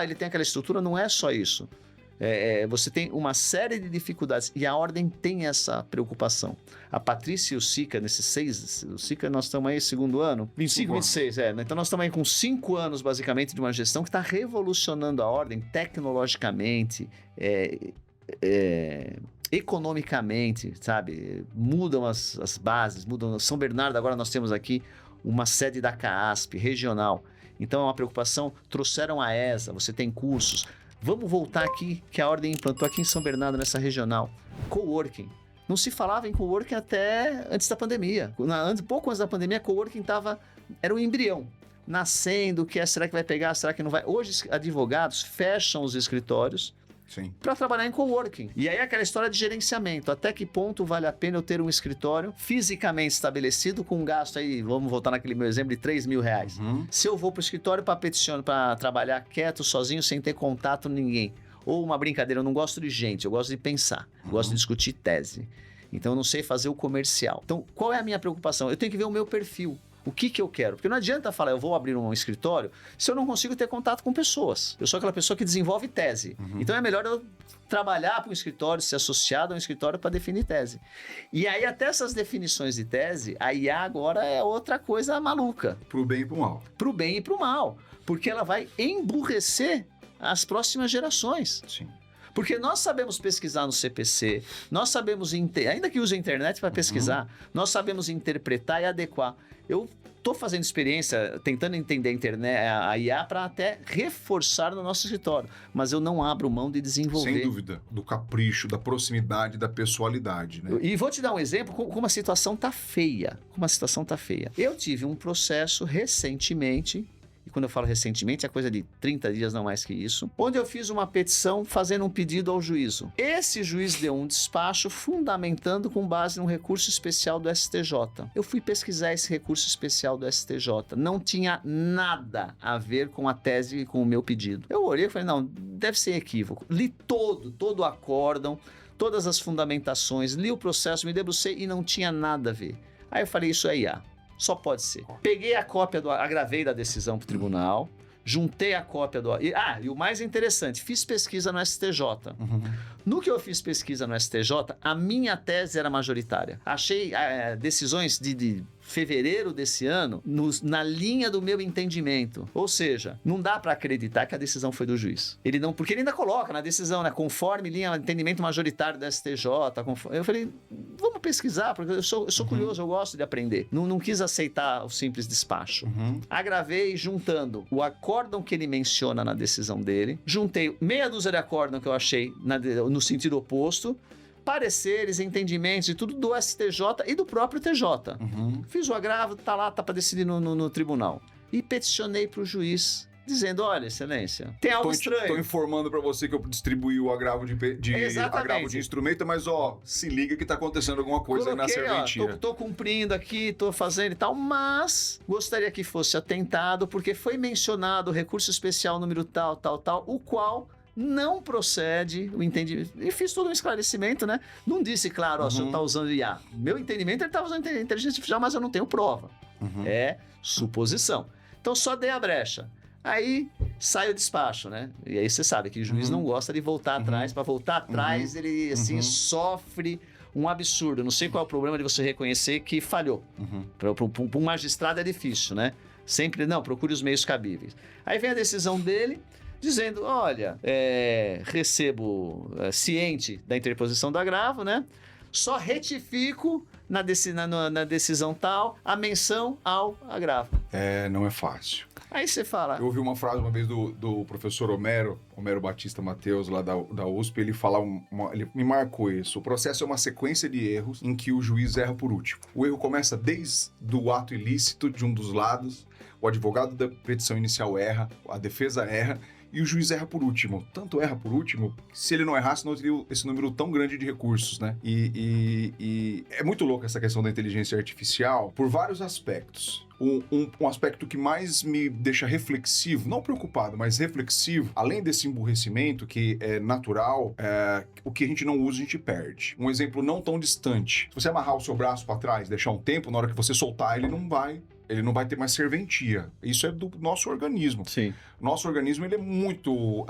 Ele tem aquela estrutura, não é só isso. Você tem uma série de dificuldades e a ordem tem essa preocupação. A Patrícia e o Sica, nesses 6, o Sica nós estamos aí segundo ano, 25, 26, então nós estamos aí com 5 anos basicamente de uma gestão que está revolucionando a ordem tecnologicamente, economicamente, sabe? Mudam as bases, mudam. São Bernardo, agora nós temos aqui uma sede da CAASP regional, então é uma preocupação. Trouxeram a ESA, você tem cursos. Vamos voltar aqui, que a ordem implantou aqui em São Bernardo, nessa regional. Coworking. Não se falava em coworking até antes da pandemia. Pouco antes da pandemia, coworking era um embrião. Nascendo, será que vai pegar, será que não vai? Hoje, advogados fecham os escritórios para trabalhar em coworking. E aí aquela história de gerenciamento. Até que ponto vale a pena eu ter um escritório fisicamente estabelecido com um gasto aí, vamos voltar naquele meu exemplo, de R$3.000. Se eu vou para o escritório para peticionar, para trabalhar quieto, sozinho, sem ter contato com ninguém. Ou uma brincadeira, eu não gosto de gente, eu gosto de pensar, gosto de discutir tese. Então eu não sei fazer o comercial. Então qual é a minha preocupação? Eu tenho que ver o meu perfil. O que eu quero? Porque não adianta falar, eu vou abrir um escritório, se eu não consigo ter contato com pessoas. Eu sou aquela pessoa que desenvolve tese. Então é melhor eu trabalhar para um escritório, ser associado a um escritório para definir tese. E aí até essas definições de tese, a IA agora é outra coisa maluca. Pro bem e pro mal. Pro bem e pro mal. Porque ela vai emburrecer as próximas gerações. Sim. Porque nós sabemos pesquisar no CPC, nós sabemos, ainda que use a internet para pesquisar, nós sabemos interpretar e adequar. Eu estou fazendo experiência, tentando entender a internet, a IA, para até reforçar no nosso escritório. Mas eu não abro mão de desenvolver. Sem dúvida. Do capricho, da proximidade, da pessoalidade, né? E vou te dar um exemplo como a situação está feia. Eu tive um processo recentemente... E quando eu falo recentemente, é coisa de 30 dias, não mais que isso, onde eu fiz uma petição fazendo um pedido ao juízo. Esse juiz deu um despacho fundamentando com base num recurso especial do STJ. Eu fui pesquisar esse recurso especial do STJ. Não tinha nada a ver com a tese e com o meu pedido. Eu olhei e falei, não, deve ser equívoco. Li todo o acórdão, todas as fundamentações, li o processo, me debrucei e não tinha nada a ver. Aí eu falei, isso é IA. Só pode ser. Peguei a cópia agravei da decisão para o tribunal, juntei a cópia e o mais interessante, fiz pesquisa no STJ. No que eu fiz pesquisa no STJ, a minha tese era majoritária. Achei decisões de fevereiro desse ano, na linha do meu entendimento. Ou seja, não dá para acreditar que a decisão foi do juiz. Porque ele ainda coloca na decisão, né, conforme linha de entendimento majoritário da STJ. Eu falei, vamos pesquisar, porque eu sou curioso, eu gosto de aprender. Não quis aceitar o simples despacho. Agravei juntando o acórdão que ele menciona na decisão dele, juntei meia dúzia de acórdão que eu achei no sentido oposto, pareceres, entendimentos e tudo do STJ e do próprio TJ. Fiz o agravo, tá para decidir no tribunal. E peticionei para o juiz, dizendo, olha, excelência, tem algo estranho. Tô informando para você que eu distribuí o agravo de agravo de instrumento, mas se liga que tá acontecendo alguma coisa aí na serventia. Tô cumprindo aqui, tô fazendo e tal, mas gostaria que fosse atentado, porque foi mencionado o recurso especial número tal, o qual não procede o entendimento. E fiz todo um esclarecimento, né? Não disse, claro, o senhor tá usando IA. Meu entendimento, ele tá usando inteligência artificial, mas eu não tenho prova. É suposição. Então, só dei a brecha. Aí, sai o despacho, né? E aí, você sabe que o juiz não gosta de voltar atrás. Para voltar atrás, ele, assim, sofre um absurdo. Eu não sei qual é o problema de você reconhecer que falhou. Para um magistrado é difícil, né? Sempre, não, procure os meios cabíveis. Aí vem a decisão dele, dizendo, olha, recebo ciente da interposição do agravo, né? Só retifico na decisão tal a menção ao agravo. Não é fácil. Aí você fala... Eu ouvi uma frase uma vez do professor Homero Batista Mateus, lá da USP, ele fala, ele me marcou isso. O processo é uma sequência de erros em que o juiz erra por último. O erro começa desde o ato ilícito de um dos lados, o advogado da petição inicial erra, a defesa erra, e o juiz erra por último. Tanto erra por último, se ele não errasse, não teria esse número tão grande de recursos, né? E é muito louco essa questão da inteligência artificial por vários aspectos. Um aspecto que mais me deixa reflexivo, não preocupado, mas reflexivo, além desse emburrecimento que é natural, o que a gente não usa, a gente perde. Um exemplo não tão distante. Se você amarrar o seu braço para trás, deixar um tempo, na hora que você soltar, ele não vai ter mais serventia. Isso é do nosso organismo. Sim. Nosso organismo, ele é muito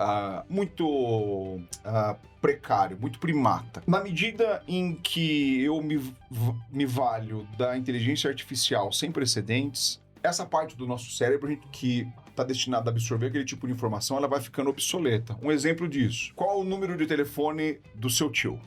precário, muito primata. Na medida em que eu me valho da inteligência artificial sem precedentes, essa parte do nosso cérebro que está destinada a absorver aquele tipo de informação, ela vai ficando obsoleta. Um exemplo disso. Qual o número de telefone do seu tio?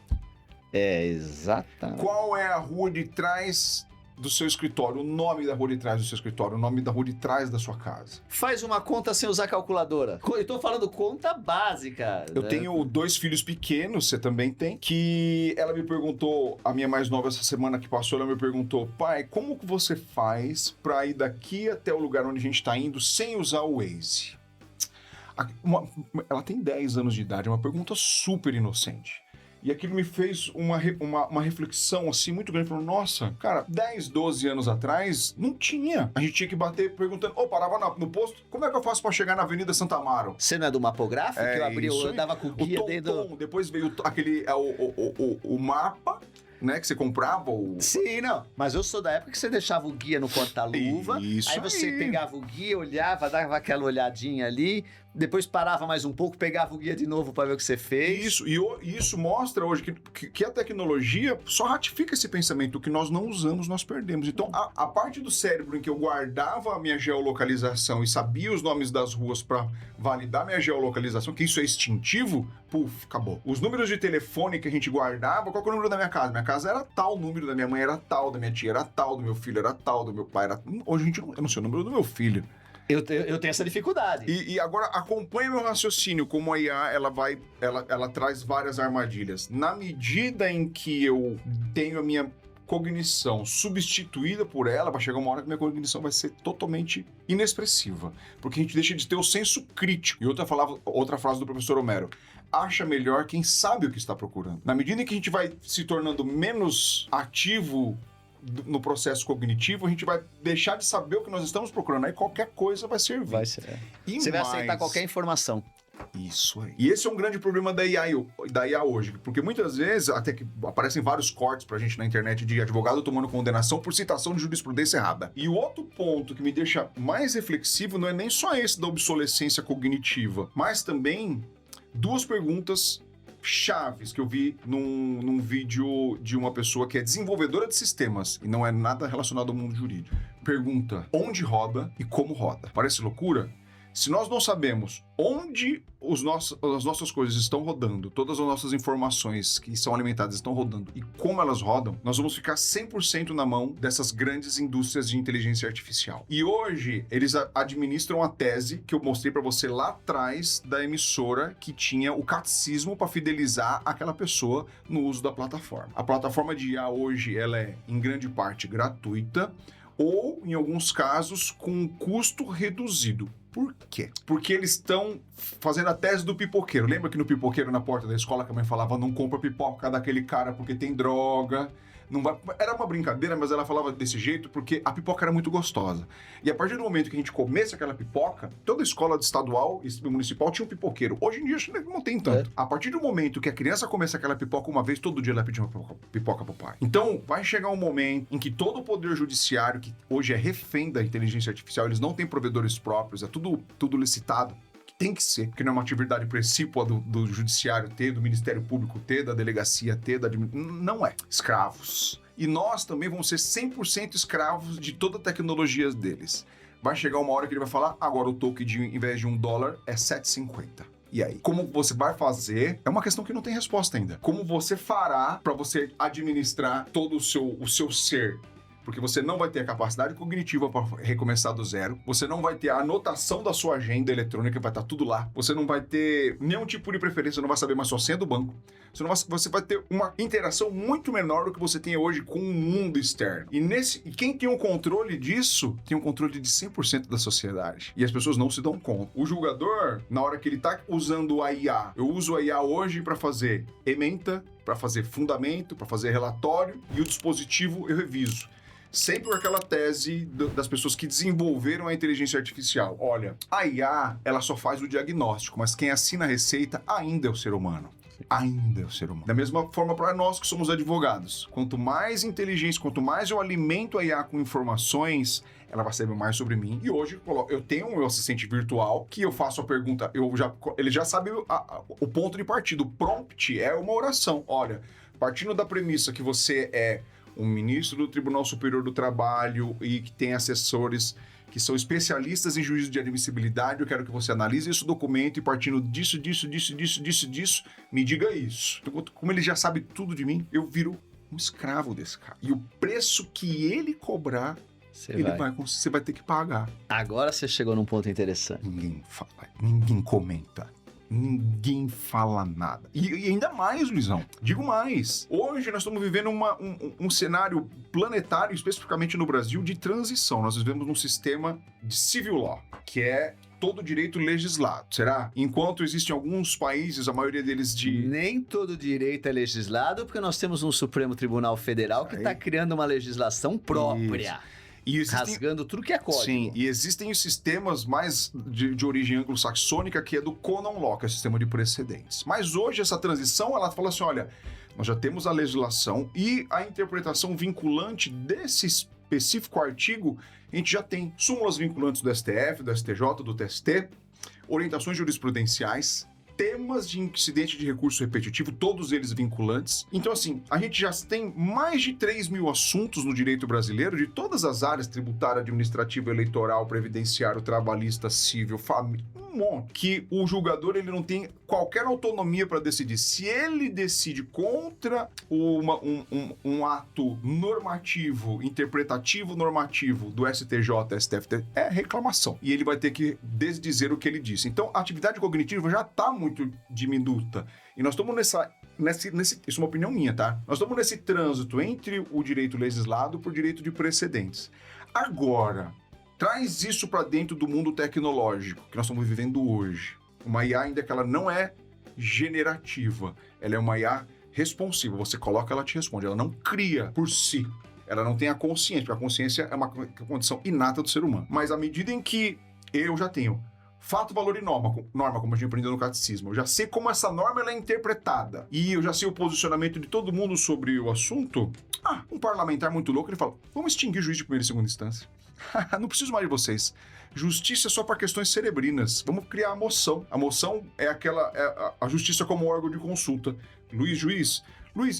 Exatamente. Qual é a rua de trás do seu escritório, o nome da rua de trás do seu escritório, o nome da rua de trás da sua casa? Faz uma conta sem usar calculadora. Eu tô falando conta básica. Eu tenho 2 filhos pequenos, você também tem, que ela me perguntou, a minha mais nova essa semana que passou, ela me perguntou, pai, como que você faz pra ir daqui até o lugar onde a gente tá indo sem usar o Waze? Ela tem 10 anos de idade, é uma pergunta super inocente. E aquilo me fez uma reflexão assim muito grande. Falando, nossa, cara, 10, 12 anos atrás, não tinha. A gente tinha que bater perguntando, parava no posto, como é que eu faço pra chegar na Avenida Santa Amaro? Você não é do mapográfico? Que eu abri, eu dava com o guia dentro... Depois veio o mapa, né, que você comprava o... Sim, não. Mas eu sou da época que você deixava o guia no porta-luva, aí você pegava o guia, olhava, dava aquela olhadinha ali, depois parava mais um pouco, pegava o guia de novo para ver o que você fez. Isso, e isso mostra hoje que a tecnologia só ratifica esse pensamento, o que nós não usamos, nós perdemos. Então, a parte do cérebro em que eu guardava a minha geolocalização e sabia os nomes das ruas para validar minha geolocalização, que isso é instintivo, acabou. Os números de telefone que a gente guardava, qual que é o número da minha casa? Minha casa era tal, o número da minha mãe era tal, da minha tia era tal, do meu filho era tal, do meu pai era... Hoje eu não sei o número do meu filho. Eu tenho essa dificuldade. E agora acompanha meu raciocínio, como a IA ela traz várias armadilhas. Na medida em que eu tenho a minha cognição substituída por ela, vai chegar uma hora que minha cognição vai ser totalmente inexpressiva. Porque a gente deixa de ter o senso crítico. E outra frase do professor Homero. Acha melhor quem sabe o que está procurando. Na medida em que a gente vai se tornando menos ativo no processo cognitivo, a gente vai deixar de saber o que nós estamos procurando. Aí qualquer coisa vai servir. Vai ser. Você vai aceitar qualquer informação. Isso aí. E esse é um grande problema da IA hoje, porque muitas vezes, até que aparecem vários cortes pra gente na internet de advogado tomando condenação por citação de jurisprudência errada. E o outro ponto que me deixa mais reflexivo não é nem só esse da obsolescência cognitiva, mas também 2 perguntas chaves que eu vi num vídeo de uma pessoa que é desenvolvedora de sistemas e não é nada relacionado ao mundo jurídico. Pergunta onde roda e como roda. Parece loucura? Se nós não sabemos onde as nossas coisas estão rodando, todas as nossas informações que são alimentadas estão rodando e como elas rodam, nós vamos ficar 100% na mão dessas grandes indústrias de inteligência artificial. E hoje, eles administram a tese que eu mostrei para você lá atrás da emissora que tinha o catecismo para fidelizar aquela pessoa no uso da plataforma. A plataforma de IA hoje, ela é, em grande parte, gratuita ou, em alguns casos, com um custo reduzido. Por quê? Porque eles estão fazendo a tese do pipoqueiro. Lembra que no pipoqueiro, na porta da escola, que a mãe falava, não compra pipoca daquele cara porque tem droga. Não vai... Era uma brincadeira, mas ela falava desse jeito porque a pipoca era muito gostosa. E a partir do momento que a gente comesse aquela pipoca, toda escola estadual e municipal tinha um pipoqueiro. Hoje em dia não tem tanto. A partir do momento que a criança começa aquela pipoca uma vez, todo dia ela pede uma pipoca pro pai. Então, vai chegar um momento em que todo o poder judiciário, que hoje é refém da inteligência artificial, eles não têm provedores próprios, é tudo licitado. Tem que ser, porque não é uma atividade precípua do judiciário ter, do Ministério Público ter, da delegacia ter, não é. Escravos. E nós também vamos ser 100% escravos de toda a tecnologia deles. Vai chegar uma hora que ele vai falar, agora o token, em vez de $1, é 7,50. E aí? Como você vai fazer? É uma questão que não tem resposta ainda. Como você fará para você administrar todo o seu ser? Porque você não vai ter a capacidade cognitiva para recomeçar do zero, você não vai ter a anotação da sua agenda eletrônica, vai estar tudo lá, você não vai ter nenhum tipo de preferência, não vai saber mais sua senha do banco, você vai ter uma interação muito menor do que você tem hoje com o mundo externo. E quem tem o controle disso, tem o controle de 100% da sociedade. E as pessoas não se dão conta. O julgador, na hora que ele está usando a IA, eu uso a IA hoje para fazer ementa, para fazer fundamento, para fazer relatório, e o dispositivo eu reviso. Sempre com aquela tese das pessoas que desenvolveram a inteligência artificial. Olha, a IA, ela só faz o diagnóstico, mas quem assina a receita ainda é o ser humano. Ainda é o ser humano. Da mesma forma para nós que somos advogados. Quanto mais inteligência, quanto mais eu alimento a IA com informações, ela vai saber mais sobre mim. E hoje eu tenho um meu assistente virtual que eu faço a pergunta, ele já sabe o ponto de partida. O prompt é uma oração. Olha, partindo da premissa que você é um ministro do Tribunal Superior do Trabalho e que tem assessores que são especialistas em juízo de admissibilidade, eu quero que você analise esse documento e partindo disso, me diga isso. Então, como ele já sabe tudo de mim, eu viro um escravo desse cara. E o preço que ele cobrar, você vai ter que pagar. Agora você chegou num ponto interessante. Ninguém fala, ninguém comenta. Ninguém fala nada. E ainda mais, Luizão, digo mais. Hoje nós estamos vivendo um cenário planetário, especificamente no Brasil, de transição. Nós vivemos num sistema de civil law, que é todo direito legislado, será? Enquanto existem alguns países, a maioria deles de... Nem todo direito é legislado, porque nós temos um Supremo Tribunal Federal que está criando uma legislação própria. Rasgando tudo que é código. Sim, e existem os sistemas mais de origem anglo-saxônica, que é do common law, que é o sistema de precedentes. Mas hoje essa transição, ela fala assim, olha, nós já temos a legislação e a interpretação vinculante desse específico artigo, a gente já tem súmulas vinculantes do STF, do STJ, do TST, orientações jurisprudenciais, temas de incidente de recurso repetitivo, todos eles vinculantes. Então, assim, a gente já tem mais de 3.000 assuntos no direito brasileiro, de todas as áreas, tributária, administrativa, eleitoral, previdenciário, trabalhista, civil, família, um monte, que o julgador ele não tem qualquer autonomia para decidir. Se ele decide contra um ato normativo, interpretativo normativo do STJ, STF, é reclamação. E ele vai ter que desdizer o que ele disse. Então, a atividade cognitiva já está muito diminuta. E nós estamos isso é uma opinião minha, tá? Nós estamos nesse trânsito entre o direito legislado para o direito de precedentes. Agora, traz isso para dentro do mundo tecnológico que nós estamos vivendo hoje. Uma IA, ainda que ela não é generativa, ela é uma IA responsiva. Você coloca, ela te responde. Ela não cria por si. Ela não tem a consciência, porque a consciência é uma condição inata do ser humano. Mas à medida em que eu já tenho fato, valor e norma, como a gente aprendeu no catecismo, eu já sei como essa norma ela é interpretada e eu já sei o posicionamento de todo mundo sobre o assunto, Um parlamentar muito louco, ele fala, vamos extinguir o juiz de primeira e segunda instância. Não preciso mais de vocês. Justiça é só para questões cerebrinas. Vamos criar a moção. A moção é a justiça como órgão de consulta. Luiz,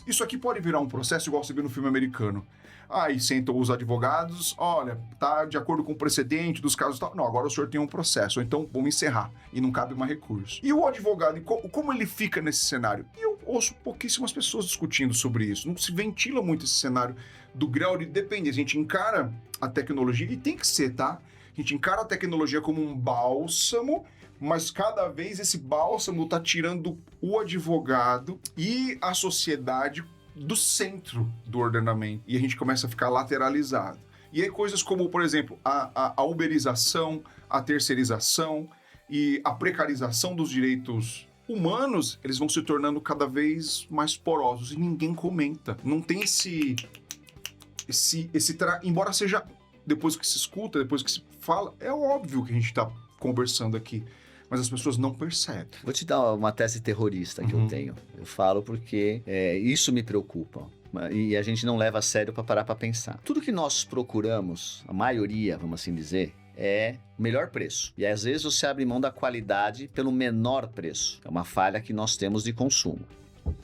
isso aqui pode virar um processo igual você viu no filme americano. Aí sentam os advogados, olha, tá de acordo com o precedente dos casos tal. Não, agora o senhor tem um processo, então vamos encerrar. E não cabe mais recurso. E o advogado, como ele fica nesse cenário? E eu ouço pouquíssimas pessoas discutindo sobre isso. Não se ventila muito esse cenário do grau de dependência. A gente encara a tecnologia, e tem que ser, tá? A gente encara a tecnologia como um bálsamo, mas cada vez esse bálsamo tá tirando o advogado e a sociedade do centro do ordenamento. E a gente começa a ficar lateralizado. E aí coisas como, por exemplo, a uberização, a terceirização e a precarização dos direitos humanos, eles vão se tornando cada vez mais porosos e ninguém comenta. Não tem embora seja depois que se escuta, depois que se fala, é óbvio que a gente está conversando aqui. Mas as pessoas não percebem. Vou te dar uma tese terrorista que eu tenho. Eu falo porque isso me preocupa. E a gente não leva a sério para parar para pensar. Tudo que nós procuramos, a maioria, vamos assim dizer, é o melhor preço. E às vezes você abre mão da qualidade pelo menor preço. É uma falha que nós temos de consumo.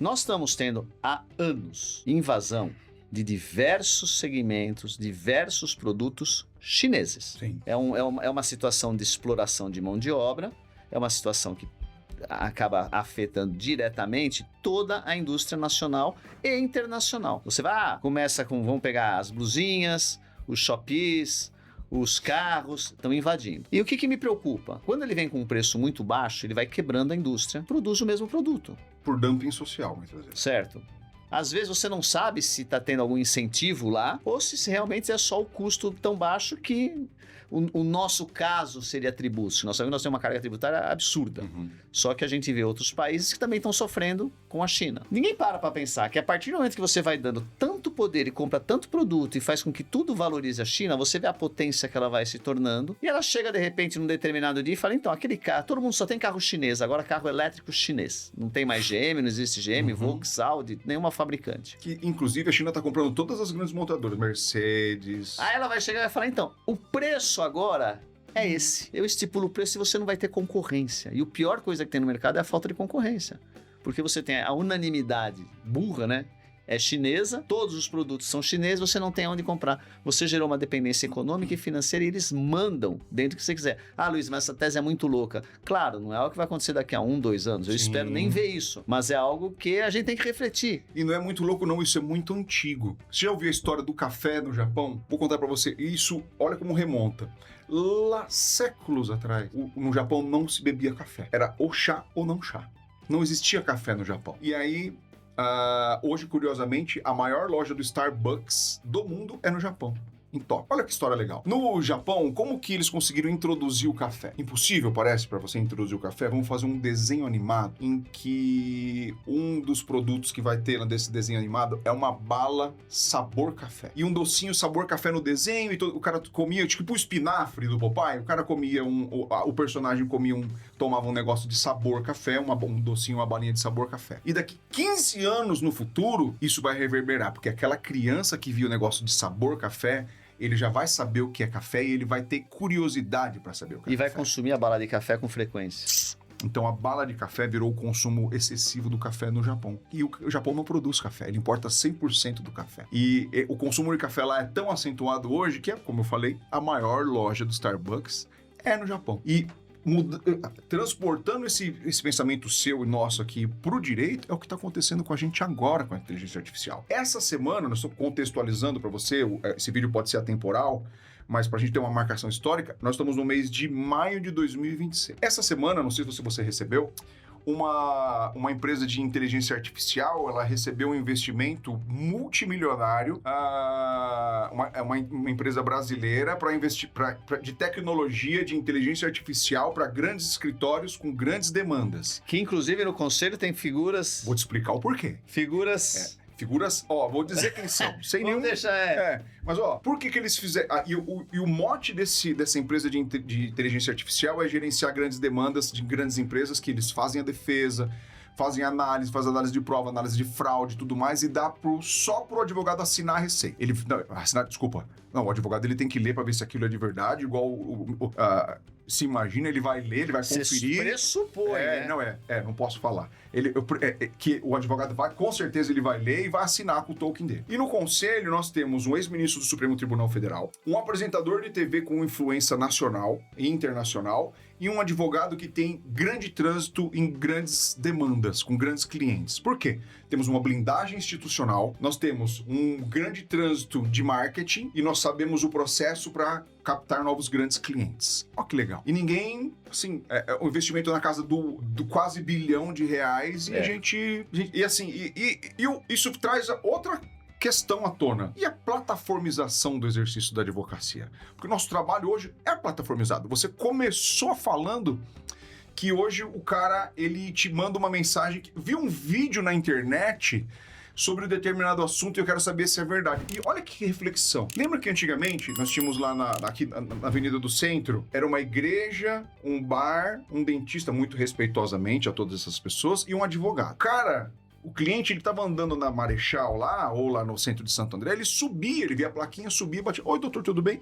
Nós estamos tendo há anos invasão de diversos segmentos, diversos produtos chineses. Sim. É uma situação de exploração de mão de obra. É uma situação que acaba afetando diretamente toda a indústria nacional e internacional. Você vai, começa com, vamos pegar as blusinhas, os shoppies, os carros, estão invadindo. E o que me preocupa? Quando ele vem com um preço muito baixo, ele vai quebrando a indústria, produz o mesmo produto. Por dumping social, muitas vezes. Certo. Às vezes você não sabe se está tendo algum incentivo lá ou se realmente é só o custo tão baixo que o nosso caso seria tributo. Nós sabemos que nós temos uma carga tributária absurda. Só que a gente vê outros países que também estão sofrendo com a China. Ninguém para pensar que a partir do momento que você vai dando tanto poder e compra tanto produto e faz com que tudo valorize a China, você vê a potência que ela vai se tornando e ela chega de repente num determinado dia e fala, então, aquele carro, todo mundo só tem carro chinês, agora carro elétrico chinês. Não tem mais GM, não existe GM, Volkswagen, Audi, nenhuma fabricante. Que, inclusive, a China está comprando todas as grandes montadoras, Mercedes. Aí ela vai chegar e vai falar, então, o preço agora é esse. Eu estipulo o preço e você não vai ter concorrência. E a pior coisa que tem no mercado é a falta de concorrência. Porque você tem a unanimidade burra, né? É chinesa, todos os produtos são chineses, você não tem onde comprar. Você gerou uma dependência econômica e financeira e eles mandam dentro do que você quiser. Ah, Luiz, mas essa tese é muito louca. Claro, não é algo que vai acontecer daqui a 1, 2 anos. Eu espero nem ver isso. Mas é algo que a gente tem que refletir. E não é muito louco não, isso é muito antigo. Você já ouviu a história do café no Japão? Vou contar pra você. Isso, olha como remonta. Lá, séculos atrás, no Japão não se bebia café. Era ou chá ou não chá. Não existia café no Japão. E aí... hoje, curiosamente, a maior loja do Starbucks do mundo é no Japão, em Tóquio. Olha que história legal. No Japão, como que eles conseguiram introduzir o café? Impossível, parece, para você introduzir o café. Vamos fazer um desenho animado em que um dos produtos que vai ter desse desenho animado é uma bala sabor café. E um docinho sabor café no desenho, e o cara comia, tipo o espinafre do Popeye, o cara comia o personagem comia tomava um negócio de sabor café, um docinho, uma balinha de sabor café. E daqui 15 anos no futuro, isso vai reverberar, porque aquela criança que viu o negócio de sabor café, ele já vai saber o que é café e ele vai ter curiosidade para saber o que é café. E vai consumir a bala de café com frequência. Então a bala de café virou o consumo excessivo do café no Japão. E o Japão não produz café, ele importa 100% do café. E o consumo de café lá é tão acentuado hoje que, como eu falei, a maior loja do Starbucks é no Japão. E transportando esse pensamento seu e nosso aqui pro direito, é o que está acontecendo com a gente agora com a inteligência artificial. Essa semana, nós estamos contextualizando para você, esse vídeo pode ser atemporal, mas para a gente ter uma marcação histórica, nós estamos no mês de maio de 2026. Essa semana, não sei se você recebeu, uma empresa de inteligência artificial, ela recebeu um investimento multimilionário, uma empresa brasileira para investir de tecnologia de inteligência artificial para grandes escritórios com grandes demandas. Que inclusive no conselho tem figuras... Vou te explicar o porquê. Figuras, vou dizer quem são. Sem nenhum... deixar, Mas, por que eles fizeram... E o mote dessa empresa de inteligência artificial é gerenciar grandes demandas de grandes empresas que eles fazem a defesa, fazem análise, faz análise de prova, análise de fraude e tudo mais, e dá só pro advogado assinar a receita. O advogado ele tem que ler para ver se aquilo é de verdade, igual se imagina, ele vai ler, ele vai conferir. Você pressupõe, né? Não posso falar. Que o advogado com certeza ele vai ler e vai assinar com o token dele. E no conselho nós temos um ex-ministro do Supremo Tribunal Federal, um apresentador de TV com influência nacional e internacional, e um advogado que tem grande trânsito em grandes demandas, com grandes clientes. Por quê? Temos uma blindagem institucional, nós temos um grande trânsito de marketing e nós sabemos o processo para captar novos grandes clientes. Olha que legal. E ninguém, assim, o investimento na casa do quase R$ 1 bilhão e isso traz outra questão à tona. E a plataformização do exercício da advocacia? Porque o nosso trabalho hoje é plataformizado. Você começou falando que hoje o cara, ele te manda uma mensagem, viu um vídeo na internet sobre um determinado assunto e eu quero saber se é verdade. E olha que reflexão. Lembra que antigamente nós tínhamos lá aqui na Avenida do Centro, era uma igreja, um bar, um dentista, muito respeitosamente a todas essas pessoas, e um advogado. Cara, o cliente, ele tava andando na Marechal lá, ou lá no centro de Santo André, ele subia, ele via a plaquinha, subia, batia, oi doutor, tudo bem?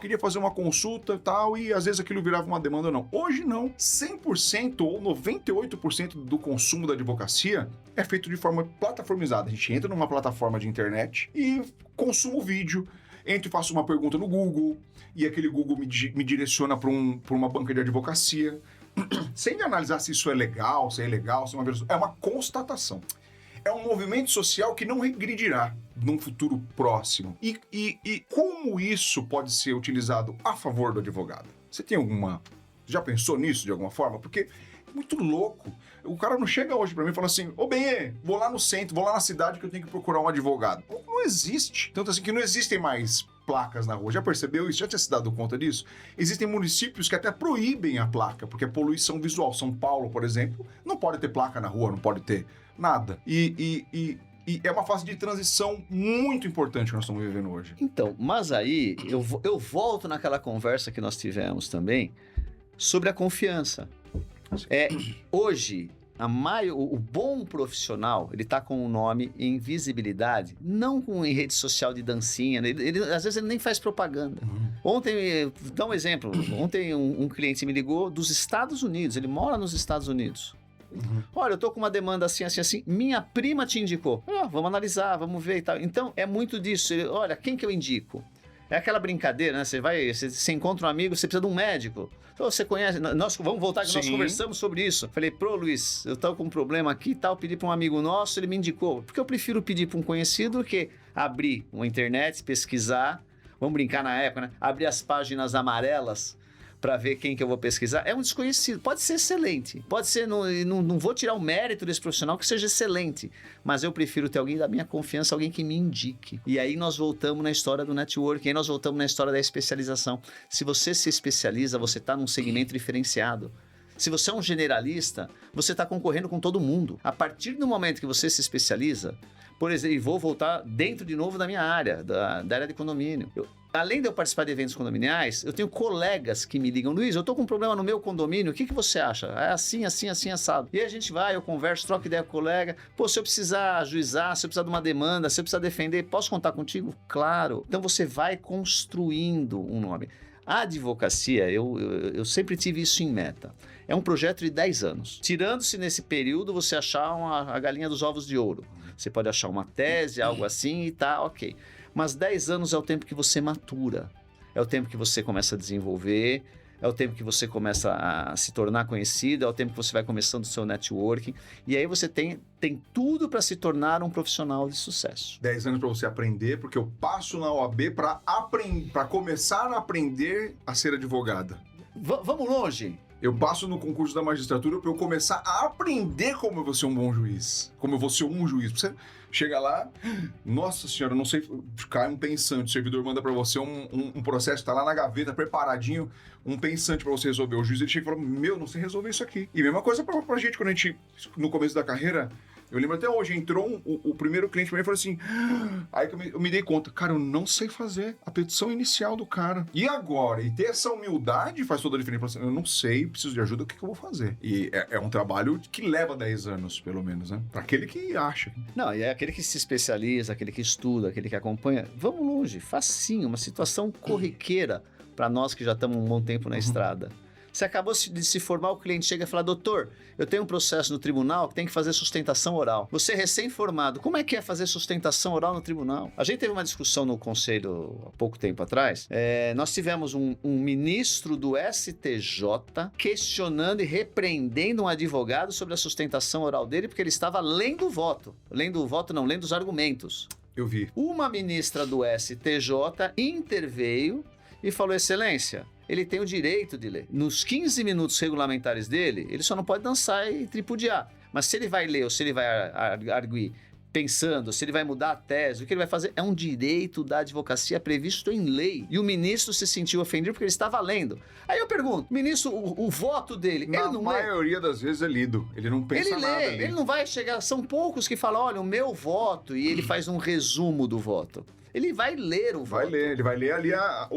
Queria fazer uma consulta e tal, e às vezes aquilo virava uma demanda ou não. Hoje não, 100% ou 98% do consumo da advocacia é feito de forma plataformizada. A gente entra numa plataforma de internet e consuma o vídeo, entro e faço uma pergunta no Google, e aquele Google me direciona para uma banca de advocacia, sem analisar se isso é legal, se é ilegal, se é uma constatação. É um movimento social que não regredirá num futuro próximo. E como isso pode ser utilizado a favor do advogado? Você tem já pensou nisso de alguma forma? Porque é muito louco. O cara não chega hoje pra mim e fala assim, vou lá no centro, vou lá na cidade que eu tenho que procurar um advogado. Não existe. Tanto assim que não existem mais placas na rua. Já percebeu isso? Já tinha se dado conta disso? Existem municípios que até proíbem a placa, porque é poluição visual. São Paulo, por exemplo, não pode ter placa na rua, não pode ter nada. E é uma fase de transição muito importante que nós estamos vivendo hoje. Então, mas aí eu volto naquela conversa que nós tivemos também sobre a confiança. Hoje, o bom profissional, ele tá com o nome em visibilidade, não em rede social de dancinha, às vezes ele nem faz propaganda. Ontem, dá um exemplo, ontem um cliente me ligou dos Estados Unidos, ele mora nos Estados Unidos. Olha, eu tô com uma demanda assim, minha prima te indicou. Vamos analisar, vamos ver e tal. Então, é muito disso. Olha, quem que eu indico? É aquela brincadeira, né? Você encontra um amigo, você precisa de um médico. Você conhece, vamos voltar que nós conversamos sobre isso. Falei, Luiz, eu tô com um problema aqui e tal, pedi para um amigo nosso, ele me indicou. Porque eu prefiro pedir para um conhecido do que abrir uma internet, pesquisar, vamos brincar na época, né? Abrir as páginas amarelas para ver quem que eu vou pesquisar. É um desconhecido, pode ser excelente, pode ser, não vou tirar o mérito desse profissional que seja excelente, mas eu prefiro ter alguém da minha confiança, alguém que me indique. E aí nós voltamos na história do networking, aí nós voltamos na história da especialização. Se você se especializa, você está num segmento diferenciado. Se você é um generalista, você está concorrendo com todo mundo. A partir do momento que você se especializa, por exemplo, e vou voltar dentro de novo da minha área, da área de condomínio. Além de eu participar de eventos condominiais, eu tenho colegas que me ligam, Luiz, eu tô com um problema no meu condomínio, o que você acha? É assim, assado. E aí a gente vai, eu converso, troco ideia com o colega. Se eu precisar ajuizar, se eu precisar de uma demanda, se eu precisar defender, posso contar contigo? Claro. Então você vai construindo um nome. A advocacia, eu sempre tive isso em meta. É um projeto de 10 anos. Tirando-se nesse período você achar a galinha dos ovos de ouro. Você pode achar uma tese, algo assim e tá, ok. Mas 10 anos é o tempo que você matura, é o tempo que você começa a desenvolver, é o tempo que você começa a se tornar conhecido, é o tempo que você vai começando o seu networking, e aí você tem tudo para se tornar um profissional de sucesso. 10 anos para você aprender, porque eu passo na OAB para começar a aprender a ser advogada. Vamos longe? Eu passo no concurso da magistratura para eu começar a aprender como eu vou ser um bom juiz. Como eu vou ser um juiz. Você chega lá, nossa senhora, não sei, cai um pensante. O servidor manda para você um processo, tá lá na gaveta, preparadinho, um pensante para você resolver. O juiz ele chega e fala, não sei resolver isso aqui. E mesma coisa pra gente, quando a gente, no começo da carreira, Eu lembro até hoje, entrou o primeiro cliente pra mim e falou assim, aí que eu me dei conta, cara, eu não sei fazer a petição inicial do cara. E agora? E ter essa humildade faz toda a diferença. Assim, eu não sei, preciso de ajuda, o que eu vou fazer? E é um trabalho que leva 10 anos, pelo menos, né? Pra aquele que acha. Não, e é aquele que se especializa, aquele que estuda, aquele que acompanha. Vamos longe, facinho, uma situação corriqueira para nós que já estamos um bom tempo na estrada. Você acabou de se formar, o cliente chega e fala, doutor, eu tenho um processo no tribunal que tem que fazer sustentação oral. Você é recém-formado, como é que é fazer sustentação oral no tribunal? A gente teve uma discussão no conselho há pouco tempo atrás. Nós tivemos um ministro do STJ questionando e repreendendo um advogado sobre a sustentação oral dele porque ele estava lendo o voto. Lendo o voto não, lendo os argumentos. Eu vi. Uma ministra do STJ interveio e falou, excelência, ele tem o direito de ler. Nos 15 minutos regulamentares dele, ele só não pode dançar e tripudiar. Mas se ele vai ler ou se ele vai arguir pensando, se ele vai mudar a tese, o que ele vai fazer é um direito da advocacia previsto em lei. E o ministro se sentiu ofendido porque ele estava lendo. Aí eu pergunto, ministro, o voto dele, ele não lê? Na maioria das vezes é lido. Ele não pensa nada ali. Ele não vai chegar... São poucos que falam, olha, o meu voto, e ele faz um resumo do voto. Ele vai ler o voto. Ele vai ler ali a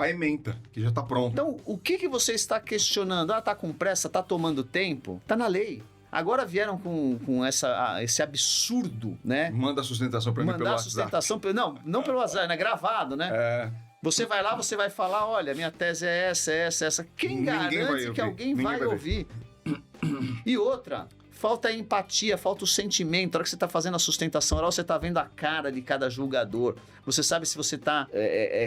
ementa, que já está pronta. Então, o que você está questionando? Ah, tá com pressa, tá tomando tempo? Tá na lei. Agora vieram com esse absurdo, né? Manda a sustentação para mim pelo WhatsApp. Mandar a sustentação... Não pelo WhatsApp, né? Gravado, né? Você vai lá, você vai falar, olha, minha tese é essa. Quem garante que alguém vai ouvir? E outra... Falta empatia, falta o sentimento. Na hora que você está fazendo a sustentação oral, você está vendo a cara de cada julgador. Você sabe se você está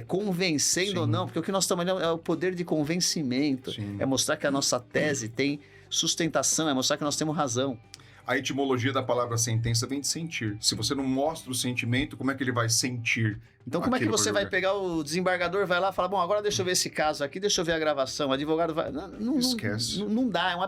convencendo ou não, porque o que nós estamos olhando é o poder de convencimento. Sim. É mostrar que a nossa tese tem sustentação, é mostrar que nós temos razão. A etimologia da palavra sentença vem de sentir. Se você não mostra o sentimento, como é que ele vai sentir? Então, como é que você vai pegar o desembargador, vai lá e fala, bom, agora deixa eu ver esse caso aqui, deixa eu ver a gravação, o advogado vai... Esquece. Não dá, é um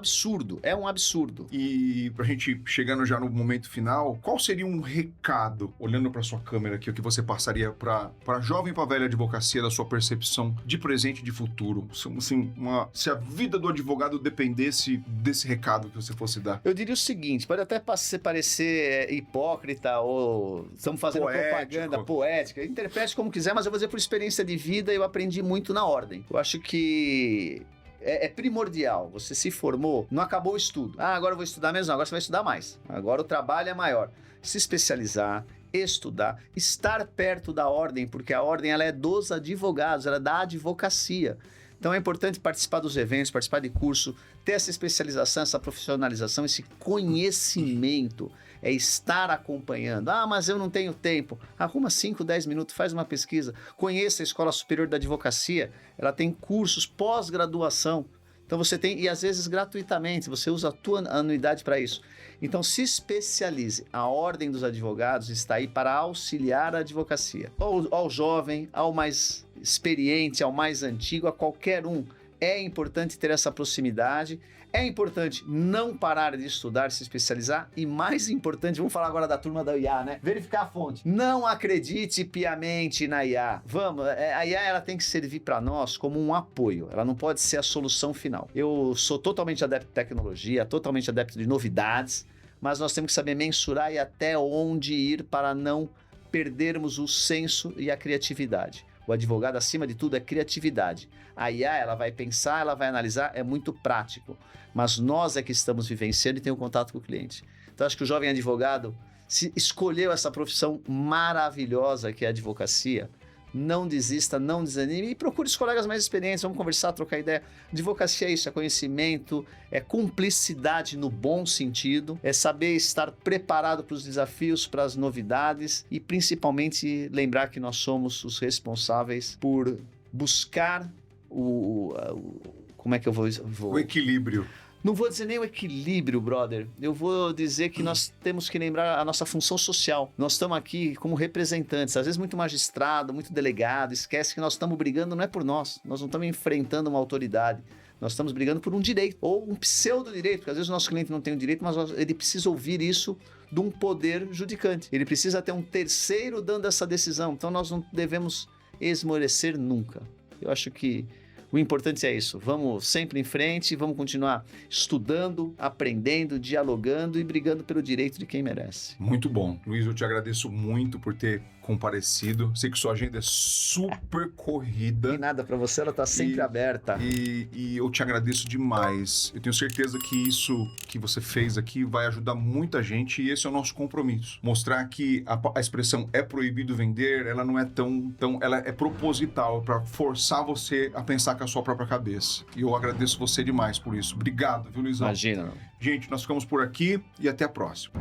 absurdo. E pra gente chegando já no momento final, qual seria um recado, olhando pra sua câmera aqui, o que você passaria pra jovem e pra velha advocacia da sua percepção de presente e de futuro? Assim, se a vida do advogado dependesse desse recado que você fosse dar. Eu diria o seguinte, pode até parecer hipócrita ou estamos fazendo propaganda poética, interprete como quiser, mas eu vou dizer por experiência de vida, eu aprendi muito na ordem. Eu acho que é primordial. Você se formou, não acabou o estudo. Ah, agora eu vou estudar mesmo? Não, agora você vai estudar mais. Agora o trabalho é maior. Se especializar, estudar, estar perto da ordem, porque a ordem ela é dos advogados, ela é da advocacia. Então é importante participar dos eventos, participar de curso, ter essa especialização, essa profissionalização, esse conhecimento, é estar acompanhando. Ah, mas eu não tenho tempo. Arruma 5, 10 minutos, faz uma pesquisa, conheça a Escola Superior da Advocacia, ela tem cursos pós-graduação. Então você tem, e às vezes gratuitamente, você usa a tua anuidade para isso. Então se especialize. A Ordem dos Advogados está aí para auxiliar a advocacia. Ao jovem, ao mais experiente, ao mais antigo, a qualquer um. É importante ter essa proximidade, é importante não parar de estudar, se especializar e mais importante, vamos falar agora da turma da IA, né? Verificar a fonte. Não acredite piamente na IA. Vamos, a IA ela tem que servir para nós como um apoio, ela não pode ser a solução final. Eu sou totalmente adepto de tecnologia, totalmente adepto de novidades, mas nós temos que saber mensurar e até onde ir para não perdermos o senso e a criatividade. O advogado, acima de tudo, é criatividade. A IA, ela vai pensar, ela vai analisar, é muito prático. Mas nós é que estamos vivenciando e temos contato com o cliente. Então, acho que o jovem advogado, se escolheu essa profissão maravilhosa que é a advocacia, não desista, não desanime e procure os colegas mais experientes, vamos conversar, trocar ideia. Advocacia é isso, é conhecimento, é cumplicidade no bom sentido, é saber estar preparado para os desafios, para as novidades e principalmente lembrar que nós somos os responsáveis por buscar como é que eu vou... O equilíbrio. Não vou dizer nem o equilíbrio, brother. Eu vou dizer que nós temos que lembrar a nossa função social. Nós estamos aqui como representantes. Às vezes muito magistrado, muito delegado. Esquece que nós estamos brigando não é por nós. Nós não estamos enfrentando uma autoridade. Nós estamos brigando por um direito. Ou um pseudo-direito. Porque às vezes o nosso cliente não tem um direito, mas ele precisa ouvir isso de um poder judicante. Ele precisa ter um terceiro dando essa decisão. Então nós não devemos esmorecer nunca. Eu acho que O importante é isso. Vamos sempre em frente, vamos continuar estudando, aprendendo, dialogando e brigando pelo direito de quem merece. Muito bom. Luiz, eu te agradeço muito por ter comparecido. Sei que sua agenda é super corrida. E nada, para você ela está sempre aberta. E eu te agradeço demais. Eu tenho certeza que isso que você fez aqui vai ajudar muita gente e esse é o nosso compromisso. Mostrar que a expressão é proibido vender, ela não é tão ela é proposital para forçar você a pensar com a sua própria cabeça. E eu agradeço você demais por isso. Obrigado, viu, Luizão? Imagina. Gente, nós ficamos por aqui e até a próxima.